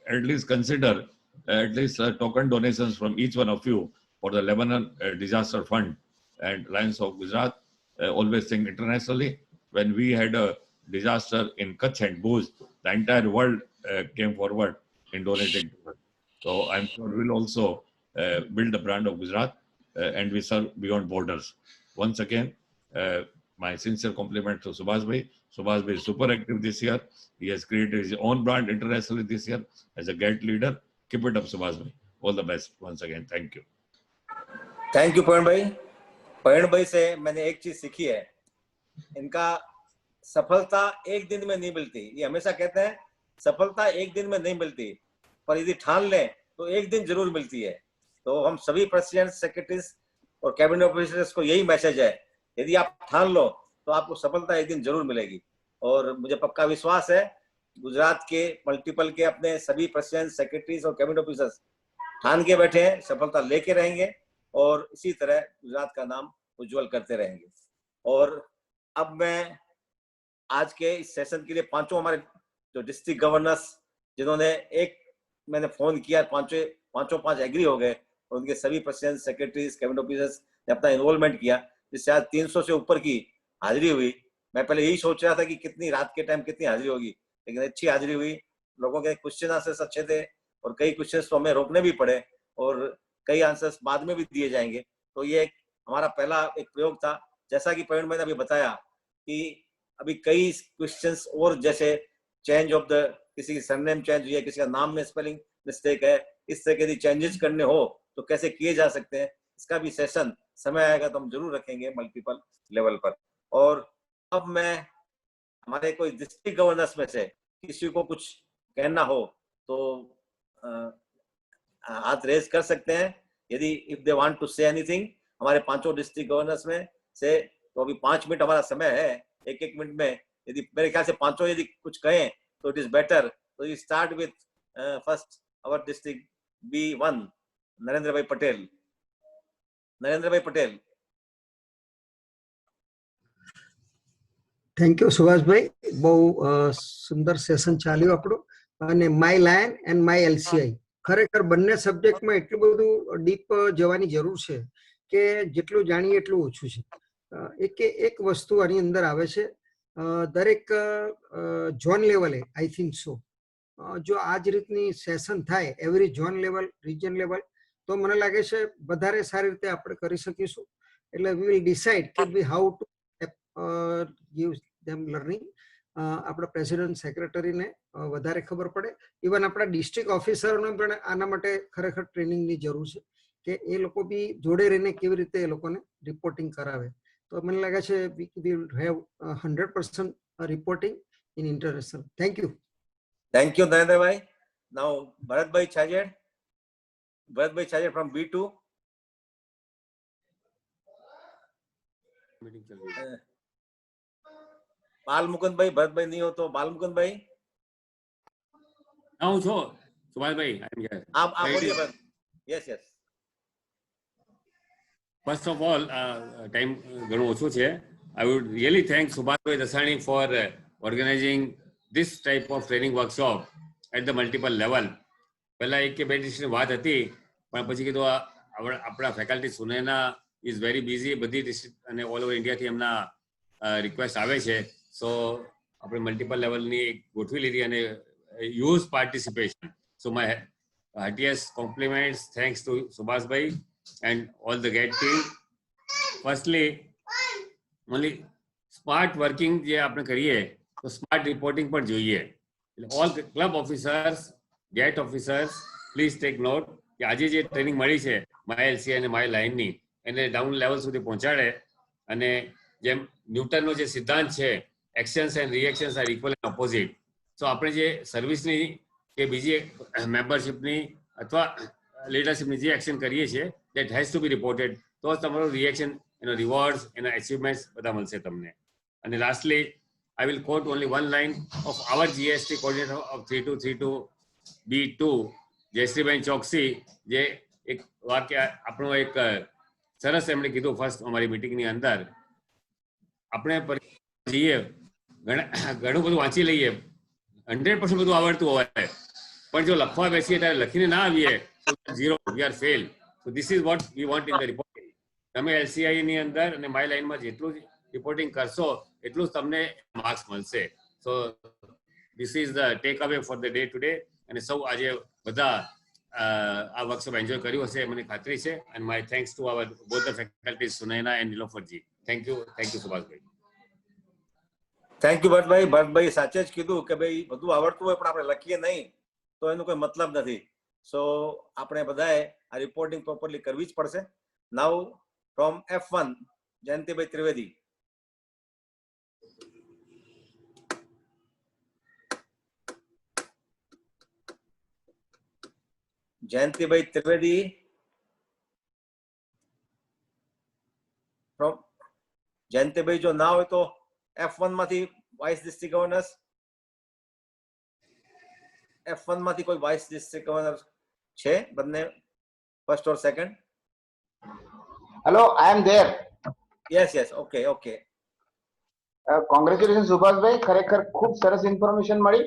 at least consider at least token donations from each one of you for the Lebanon disaster fund. And Lions of Gujarat always think internationally. When we had a disaster in Kutch and Bhuj, the entire world came forward in donating to us. So I'm sure we'll also build the brand of Gujarat and we serve beyond borders. Once again, my sincere compliment to Subhash Bhai. Subhash Bhai is super active this year. He has created his own brand internationally this year as a GATE leader. Keep it up, Subhash Bhai. All the best. Once again, thank you.
Thank you Pawan भाई. पवन भाई से मैंने एक चीज सीखी है, इनका सफलता एक दिन में नहीं मिलती. ये हमेशा कहते हैं सफलता एक दिन में नहीं मिलती, पर यदि ठान लें तो एक दिन जरूर मिलती है. तो हम सभी प्रेसिडेंट, सेक्रेटरीज और कैबिनेट ऑफिसर्स को यही मैसेज है, यदि आप ठान लो तो आपको सफलता एक दिन जरूर मिलेगी. और मुझे पक्का विश्वास है गुजरात के मल्टीपल के अपने सभी प्रेसिडेंट, सेक्रेटरीज और कैबिनेट ऑफिसर्स ठान के बैठे हैं, सफलता लेके रहेंगे और इसी तरह गुजरात का नाम उज्जवल करते रहेंगे. और अब मैं आज के इस सेशन के लिए पांचों हमारे जो डिस्ट्रिक्ट गवर्नर्स, जिन्होंने एक मैंने फोन किया, पांच एग्री हो गए और उनके सभी प्रेसिडेंट, सेक्रेटरीज, कैबिनेट ऑफिसर्स ने अपना इन्वॉल्वमेंट किया, जिससे आज 300 से ऊपर की हाजिरी हुई. मैं पहले यही सोच रहा था कि कितनी रात के टाइम कितनी हाजिरी होगी, लेकिन अच्छी हाजिरी हुई. लोगों के क्वेश्चन आंसर्स अच्छे थे और कई क्वेश्चंस तो हमें रोकने भी पड़े और कई आंसर्स बाद में भी दिए जाएंगे. तो ये हमारा पहला एक प्रयोग था. जैसा कि प्रवीण भाई ने अभी बताया कि अभी कई क्वेश्चंस और जैसे चेंज ऑफ द, किसी की सरनेम चेंज हुई है, किसी का नाम में स्पेलिंग मिस्टेक है, इस तरह के यदि चेंजेस करने हो तो कैसे किए जा सकते हैं, इसका भी सेशन समय आएगा तो हम जरूर रखेंगे मल्टीपल लेवल पर. और अब मैं हमारे कोई डिस्ट्रिक्ट गवर्नर्स में से किसी को कुछ कहना हो तो हाथ रेज कर सकते हैं. यदि if they want to say anything, हमारे पांचों डिस्ट्रिक्ट गवर्नर्स में से, तो अभी 5 मिनट हमारा समय है. एक मिनट में यदि मेरे ख्याल से पांचों यदि कुछ कहें तो इट इज बेटर. तो you start with first hour district B1, Narendra भाई पटेल. नरेंद्र भाई पटेल.
થેન્ક યુ સુભાષભાઈ, બહુ સુંદર સેશન ચાલ્યું આપણું. અને my lion and my LCI, ખરેખર બંને સબ્જેક્ટમાં એટલું બધું ડીપ જવાની જરૂર છે કે જેટલું જાણીએ એટલું ઓછું છે. એક વસ્તુ આની અંદર આવે છે, દરેક ઝોન લેવલે આઈ થિંક સો જો આ જ રીતની સેશન થાય every zone level, region level, તો મને લાગે છે વધારે સારી રીતે આપણે કરી શકીશું. એટલે વી વિલ ડિસાઇડ કે how to give them learning. આપણા પ્રેસિડેન્ટ, સેક્રેટરીને વધારે ખબર પડે. ઇવન આપણા ડિસ્ટ્રિક્ટ ઓફિસરોને પણ આના માટે ખરેખર ટ્રેનિંગની જરૂર છે કે એ લોકો બી જોડે રહીને કેવી રીતે એ લોકોને રિપોર્ટિંગ કરાવે. તો મને લાગે છે we will have 100% reporting in international. Thank you.
Thank you, Narendra bhai. Now Bharat bhai Chajed. Bharat bhai Chajed from B2. बाल मुकुंद भाई, भरत भाई नहीं हो तो बाल मुकुंद भाई.
હું છું સુભાષ ભાઈ.
आप बोलिए बस. Yes.
First of all, time ઘણું ઓછું છે. I would really thank Subhash Bhai Dasani for organizing this type of training workshop at the multiple level. પહેલા એક કે બે દિવસની વાત હતી, પણ પછી કીધું આપણા faculty Sunaina is very busy, બધી ડિસ્ટ્રિક્ટ અને ઓલ ઓવર ઇન્ડિયાથી એમના રિક્વેસ્ટ આવે છે. સો આપણે મલ્ટિપલ લેવલની ગોઠવી લીધી અને use participation. So my heartiest compliments, thanks to Subhash Bhai and all the GATE team. Firstly, only smart working જે આપણે કરીએ તો સ્માર્ટ રિપોર્ટિંગ પણ જોઈએ. All club officers, GATE officers, please take note કે આજે જે ટ્રેનિંગ મળી છે માય LCI અને માય લાઇનની, એને ડાઉન લેવલ સુધી પહોંચાડે. અને જેમ ન્યૂટનનો જે સિદ્ધાંત છે, actions and reactions are equal and opposite. So આપણે જે સર્વિસની કે બીજી મેમ્બરશિપની અથવા લીડરશિપની જે એક્શન કરીએ છીએ that has to be reported. તો જ તમારું રિએક્શન, એનો રિવોર્ડ્સ, એના અચીવમેન્ટ્સ બધા મળશે તમને. અને lastly I will quote only one line of our GST coordinator of 3232 B2 જયશ્રીબેન ચોકસી જે એક વાક્ય આપણો એક સરસ એમણે કીધું ફર્સ્ટ અમારી મિટિંગની અંદર, આપણે જઈએ ઘણું બધું વાંચી લઈએ, 100% બધું આવડતું હોય, પણ જો લખવા બેસીએ ત્યારે લખીને ના આવીએ તો 0, we are fail. So this is what we want in the reporting. તમે LCI ની અંદર અને માય લાઈનમાં જેટલું રિપોર્ટિંગ કરશો એટલું જ તમને માર્ક્સ મળશે. સો this is the takeaway for the day today. અને સૌ આજે બધા આ વર્કશોપ એન્જોય કર્યું હશે મને ખાતરી છે. and my thanks to our both the faculties Sunaina and Nilofarji. Thank you Subhashbhai.
Thank you Bharatbhai. Bharatbhai સાચે જ કીધું કે ભાઈ બધું આવડતું હોય પણ આપણે લખીએ નહીં તો એનો કોઈ મતલબ નથી. સો આપણે બધાએ આ રિપોર્ટિંગ પ્રોપરલી કરવી જ પડશે. Now from F1 Jayantibhai Trivedi. Jayantibhai Trivedi from Jayantibhai જો ના હોય તો F1 માંથી વાઇસ ડિસ્ટ્રિક્ટ ગવર્નર, F1 માંથી કોઈ વાઇસ ડિસ્ટ્રિક્ટ ગવર્નર છે બંને first or second?
Hello, I am there.
yes, okay.
Congratulations Subhashbhai, ખરેખર ખૂબ સરસ ઇન્ફોર્મેશન મળી.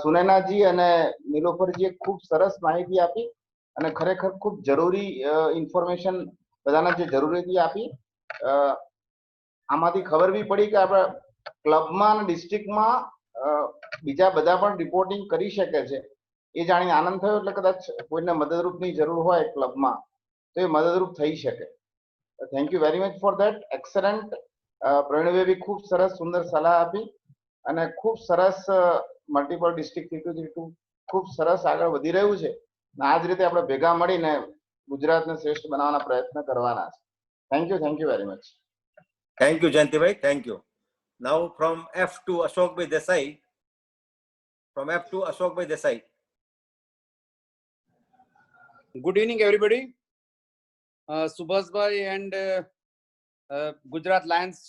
સુનૈનાજી અને નીલોફરજીએ ખૂબ સરસ માહિતી આપી અને ખરેખર ખૂબ જરૂરી ઇન્ફોર્મેશન બધાને જે જરૂરી હતી આપી. આમાંથી ખબર બી પડી કે આપણા ક્લબમાં અને ડિસ્ટ્રિક્ટમાં બીજા બધા પણ રિપોર્ટિંગ કરી શકે છે. એ જાણીને આનંદ થયો. એટલે કદાચ કોઈને મદદરૂપની જરૂર હોય ક્લબમાં તો એ મદદરૂપ થઈ શકે. Thank you very much for that. Excellent. Pravinbhai બી ખૂબ સરસ સુંદર સલાહ આપી અને ખૂબ સરસ મલ્ટિપલ ડિસ્ટ્રિક્ટ 3232 ખૂબ સરસ આગળ વધી રહ્યું છે. આ જ રીતે આપણે ભેગા મળીને ગુજરાતને શ્રેષ્ઠ બનાવવાના પ્રયત્ન કરવાના છે. Thank you very much.
Thank you Jayantibhai, thank you. Now from F2 Ashokbhai Desai. From F2 Ashokbhai Desai.
Good evening, everybody. Subhash bhai and Gujarat Lions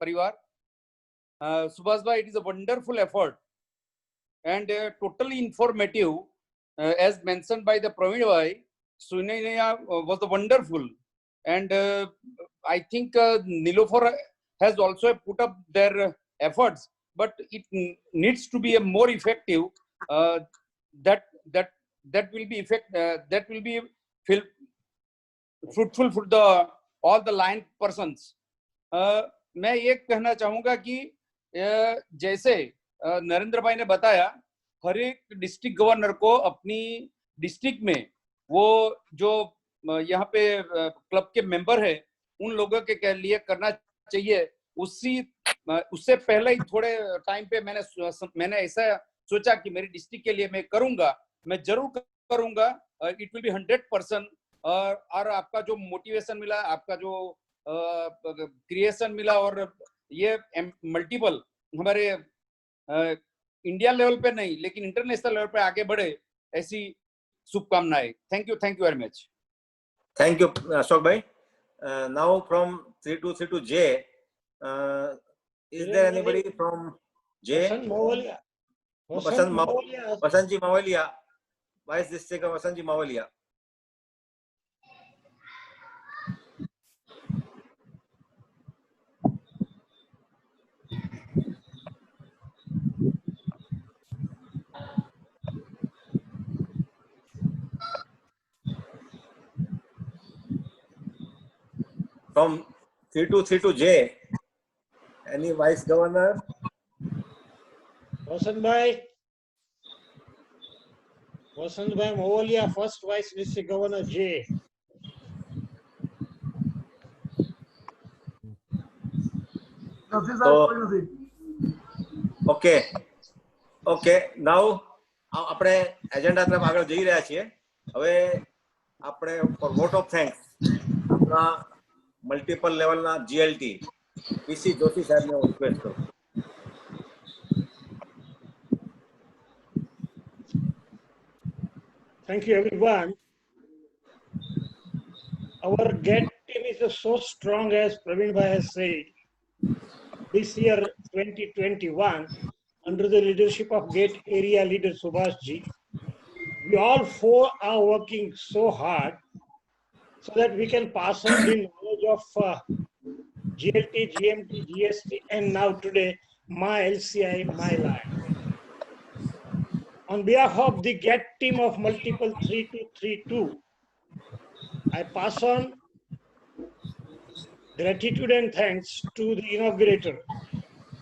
Parivar. Subhash bhai, it is a wonderful effort and totally informative. As mentioned by the Praveen bhai, Sunaina was wonderful, and I think Nilofar has also put up their efforts, but it needs to be a more effective. That will be fruitful for all the line persons. मैं ये कहना चाहूंगा कि जैसे नरेंद्र भाई ने बताया, हर एक डिस्ट्रिक्ट गवर्नर को अपनी डिस्ट्रिक्ट में वो जो यहाँ पे क्लब के मेंबर है उन लोगों के लिए करना चाहिए. उससे पहले ही थोड़े टाइम पे मैंने ऐसा सोचा कि मेरी डिस्ट्रिक्ट के लिए मैं करूंगा, मैं जरूर करूंगा. It will B 100%. और आपका जो मोटिवेशन मिला, आपका जो क्रिएशन मिला और ये मल्टीपल हमारे इंडिया लेवल पे नहीं लेकिन इंटरनेशनल लेवल पे आगे बढ़े, ऐसी शुभकामनाएं. Thank you very much.
Thank you Ashok भाई. Now from 3232 J, is there anybody from J? Vasant ji Mavalia, Vice District of Vasant ji Mavalia. From 3232 J, any Vice Governor?
Vasant bhai Mavalia, first Vice District Governor J.
So, okay. Now આપણે agenda તરફ આગળ જઈ રહ્યા છીએ. હવે આપણે four vote of thanks આપણા multiple લેવલના GLT PC જોશી સાહેબને હું રિક્વેસ્ટ કરું.
Thank you, everyone. Our GATE team is so strong, as Praveen bhai has said. This year, 2021, under the leadership of GATE area leader Subhash ji, we all four are working so hard so that we can pass on the knowledge of GLT, GMT, GST, and now today, my LCI, my line. On behalf of the GET team of Multiple 3232, I pass on gratitude and thanks to the inaugurator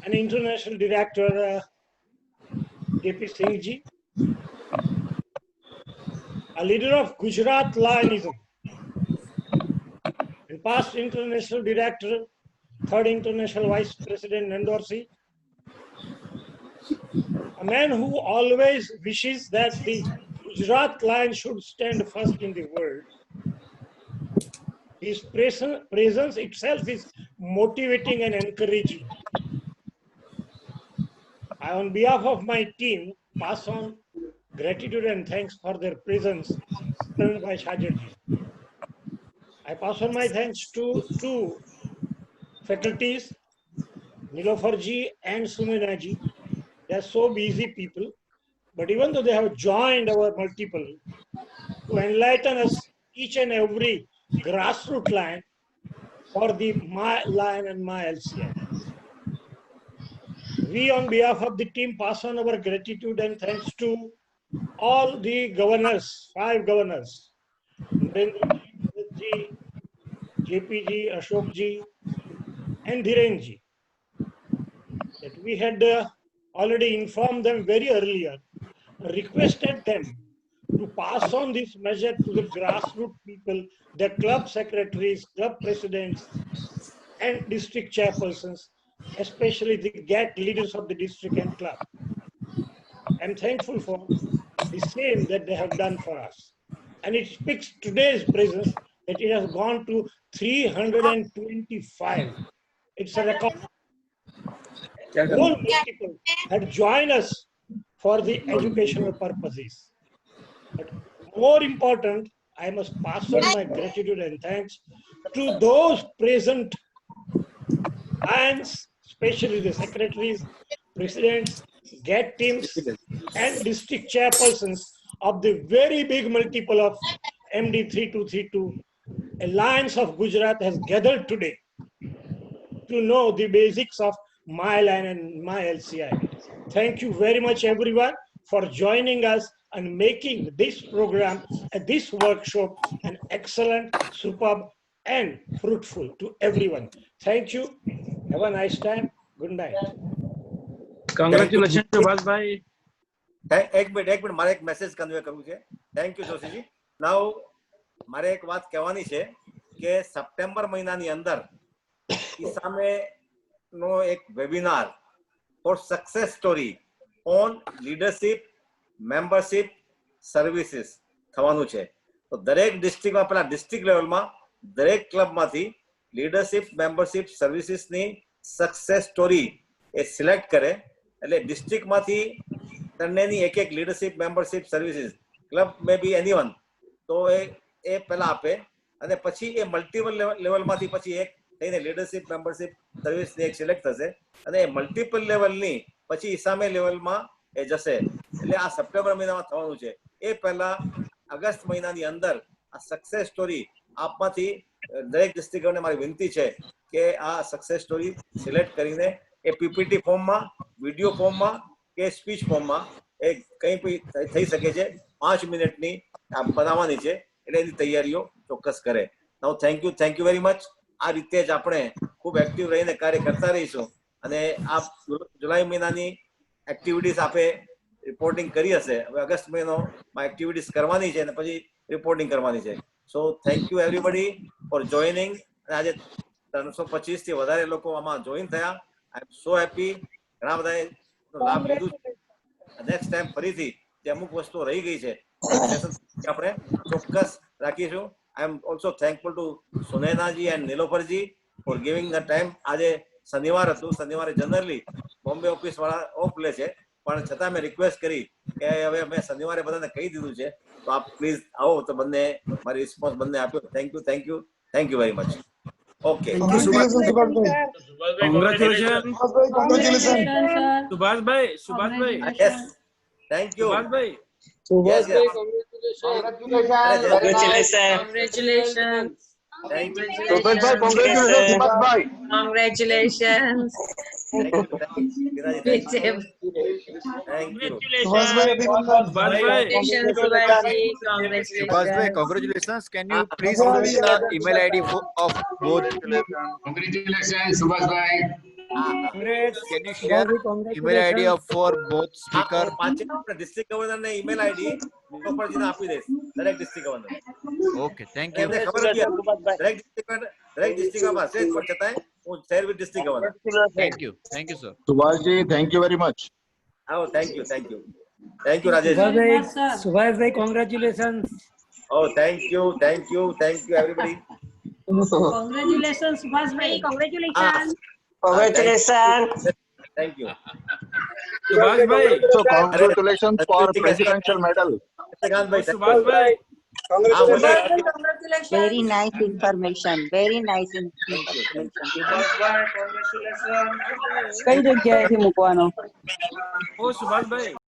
and international director, JP Singh ji, a leader of Gujarat Lionism, and past international director, third international vice president Nandorsy, a man who always wishes that the Gujarat Lion should stand first in the world. His presence itself is motivating and encouraging. I, on behalf of my team, pass on gratitude and thanks for their presence, Praveen Bhai Shajar ji. I pass on my thanks to two faculties, Nilofar ji and Sumena ji. They are so busy people, but even though they have joined our multiple to enlighten us each and every grassroots line for the My Line and My LCI. We on behalf of the team pass on our gratitude and thanks to all the governors, 5 governors, Narendra ji, JP ji, Ashok ji, and Dhiren ji, that we had already informed them very earlier, requested them to pass on this measure to the grassroots people, the club secretaries, club presidents, and district chairpersons, especially the GAT leaders of the district and club. I'm thankful for the same that they have done for us. And it speaks today's presence that it has gone to 325. It's a record. All multiple had joined us for the educational purposes. But more important, I must pass on my gratitude and thanks to those present and especially the secretaries, presidents, GAT teams, and district chairpersons of the very big multiple of MD 3232. Alliance of Gujarat has gathered today to know the basics of My Line and My LCI. Thank you very much, everyone, for joining us and making this program, this workshop, an excellent, superb, and fruitful to everyone. Thank you. Have a nice time. Good night.
Congratulations, Subhash bhai. એક minute મારે એક message convey કરવું છે. Thank you Joshiji. નાઉ મારે એક વાત કહેવાની છે કે સપ્ટેમ્બર મહિનાની અંદર ઈસામે નો એક webinar four success story on leadership membership services થવાનું છે. તો દરેક ડિસ્ટ્રિક્ટમાં પેલા ડિસ્ટ્રિક્ટ લેવલમાં દરેક ક્લબમાંથી લીડરશિપ મેમ્બરશિપ સર્વિસીસની સક્સેસ સ્ટોરી એ સિલેક્ટ કરે. એટલે ડિસ્ટ્રિક્ટમાંથી બંનેની એક એક લીડરશિપ મેમ્બરશિપ સર્વિસીસ ક્લબ મે બી એનીવન તો એ પહેલા આપે અને પછી એ મલ્ટિપલ લેવલમાંથી પછી એક થઈને લીડરશિપ મેમ્બરશિપ સર્વિસની એક સિલેક્ટ થશે અને એ મલ્ટિપલ લેવલની પછી સામે લેવલમાં એ જશે. એટલે આ સપ્ટેમ્બર મહિનામાં થવાનું છે. એ પહેલા ઓગસ્ટ મહિનાની અંદર આ સક્સેસ સ્ટોરી આપમાંથી દરેક ડિસ્ટ્રિક્ટોને મારી વિનંતી છે કે આ સક્સેસ સ્ટોરી સિલેક્ટ કરીને એ પીપીટી ફોર્મમાં, વિડીયો ફોર્મમાં કે સ્પીચ ફોર્મમાં એ કંઈ બી થઈ શકે છે. 5 મિનિટની બનાવવાની છે એટલે એની તૈયારીઓ ચોક્કસ કરે. નાઉ થેન્ક યુ વેરી મચ. આ રીતે જ આપણે ખૂબ એક્ટિવ રહીને કાર્ય કરતા રહીશું અને આ જુલાઈ મહિનાની એક્ટિવિટીઝ આપે રિપોર્ટિંગ કરી હશે. હવે ઓગસ્ટ મહિનામાં એક્ટિવિટીઝ કરવાની છે અને પછી રિપોર્ટિંગ કરવાની છે. So thank you everybody four joining. અને આજે 325 થી વધારે લોકો આમાં જોઈન થયા. આઈ એમ સો હેપી. ઘણા બધાએ લાભ લીધું. નેક્સ્ટ ટાઈમ ફરીથી જે અમુક વસ્તુઓ રહી ગઈ છે આપણે ચોક્કસ રાખીશું. I am also thankful to Sunena ji and Nilofer ji for giving the time. આજે શનિવાર હતું, શનિવારે જનરલી બોમ્બે ઓફિસ વાળા ઓફ લે છે, પણ છતાં મેં રિક્વેસ્ટ કરી કે હવે મેં શનિવારે બધાને કહી દીધું છે તો આપ પ્લીઝ આવો. તો બંને મારી રિસ્પોન્સ બંને આપ્યો. Thank you very much. Okay,
Congratulations. Subhash bhai.
Yes, thank you.
Subhash bhai,
Yes, yes.
Congratulations. Very nice.
Congratulations.
Thank you.
Congratulations.
Congratulations, Subhash bhai.
Congratulations.
Thank you. Thank you. Viraj, thank you. Thank you.
Congratulations, Subhashji.
Subhash bhai,
Congratulations.
congratulations. Can you please give me the email ID of both?
Congratulations, Subhash bhai.
Can you share email ID of for both speaker?
પાંચે district governor ને email ID નીલોફરજીને આપી દઈશ દરેક district governor.
Okay, thank you.
એમને ખબર હતી દરેક ડિસ્ટ્રિક્ટમાં હશે પણ છતાંય હું share with district governor.
Thank you, sir.
Subhashji, thank you very much.
Oh, thank you, thank you. Thank you, Rajesh.
Subhash bhai, congratulations.
Oh, thank you, everybody.
Congratulations, Subhash bhai. Congratulations.
Congratulations.
Thank you.
Subhash bhai.
So congratulations for presidential medal.
Subhash bhai.
Congratulations.
Very nice information. Very nice information.
કઈ જગ્યાએથી મૂકવાનો?
Oh, Subhash bhai.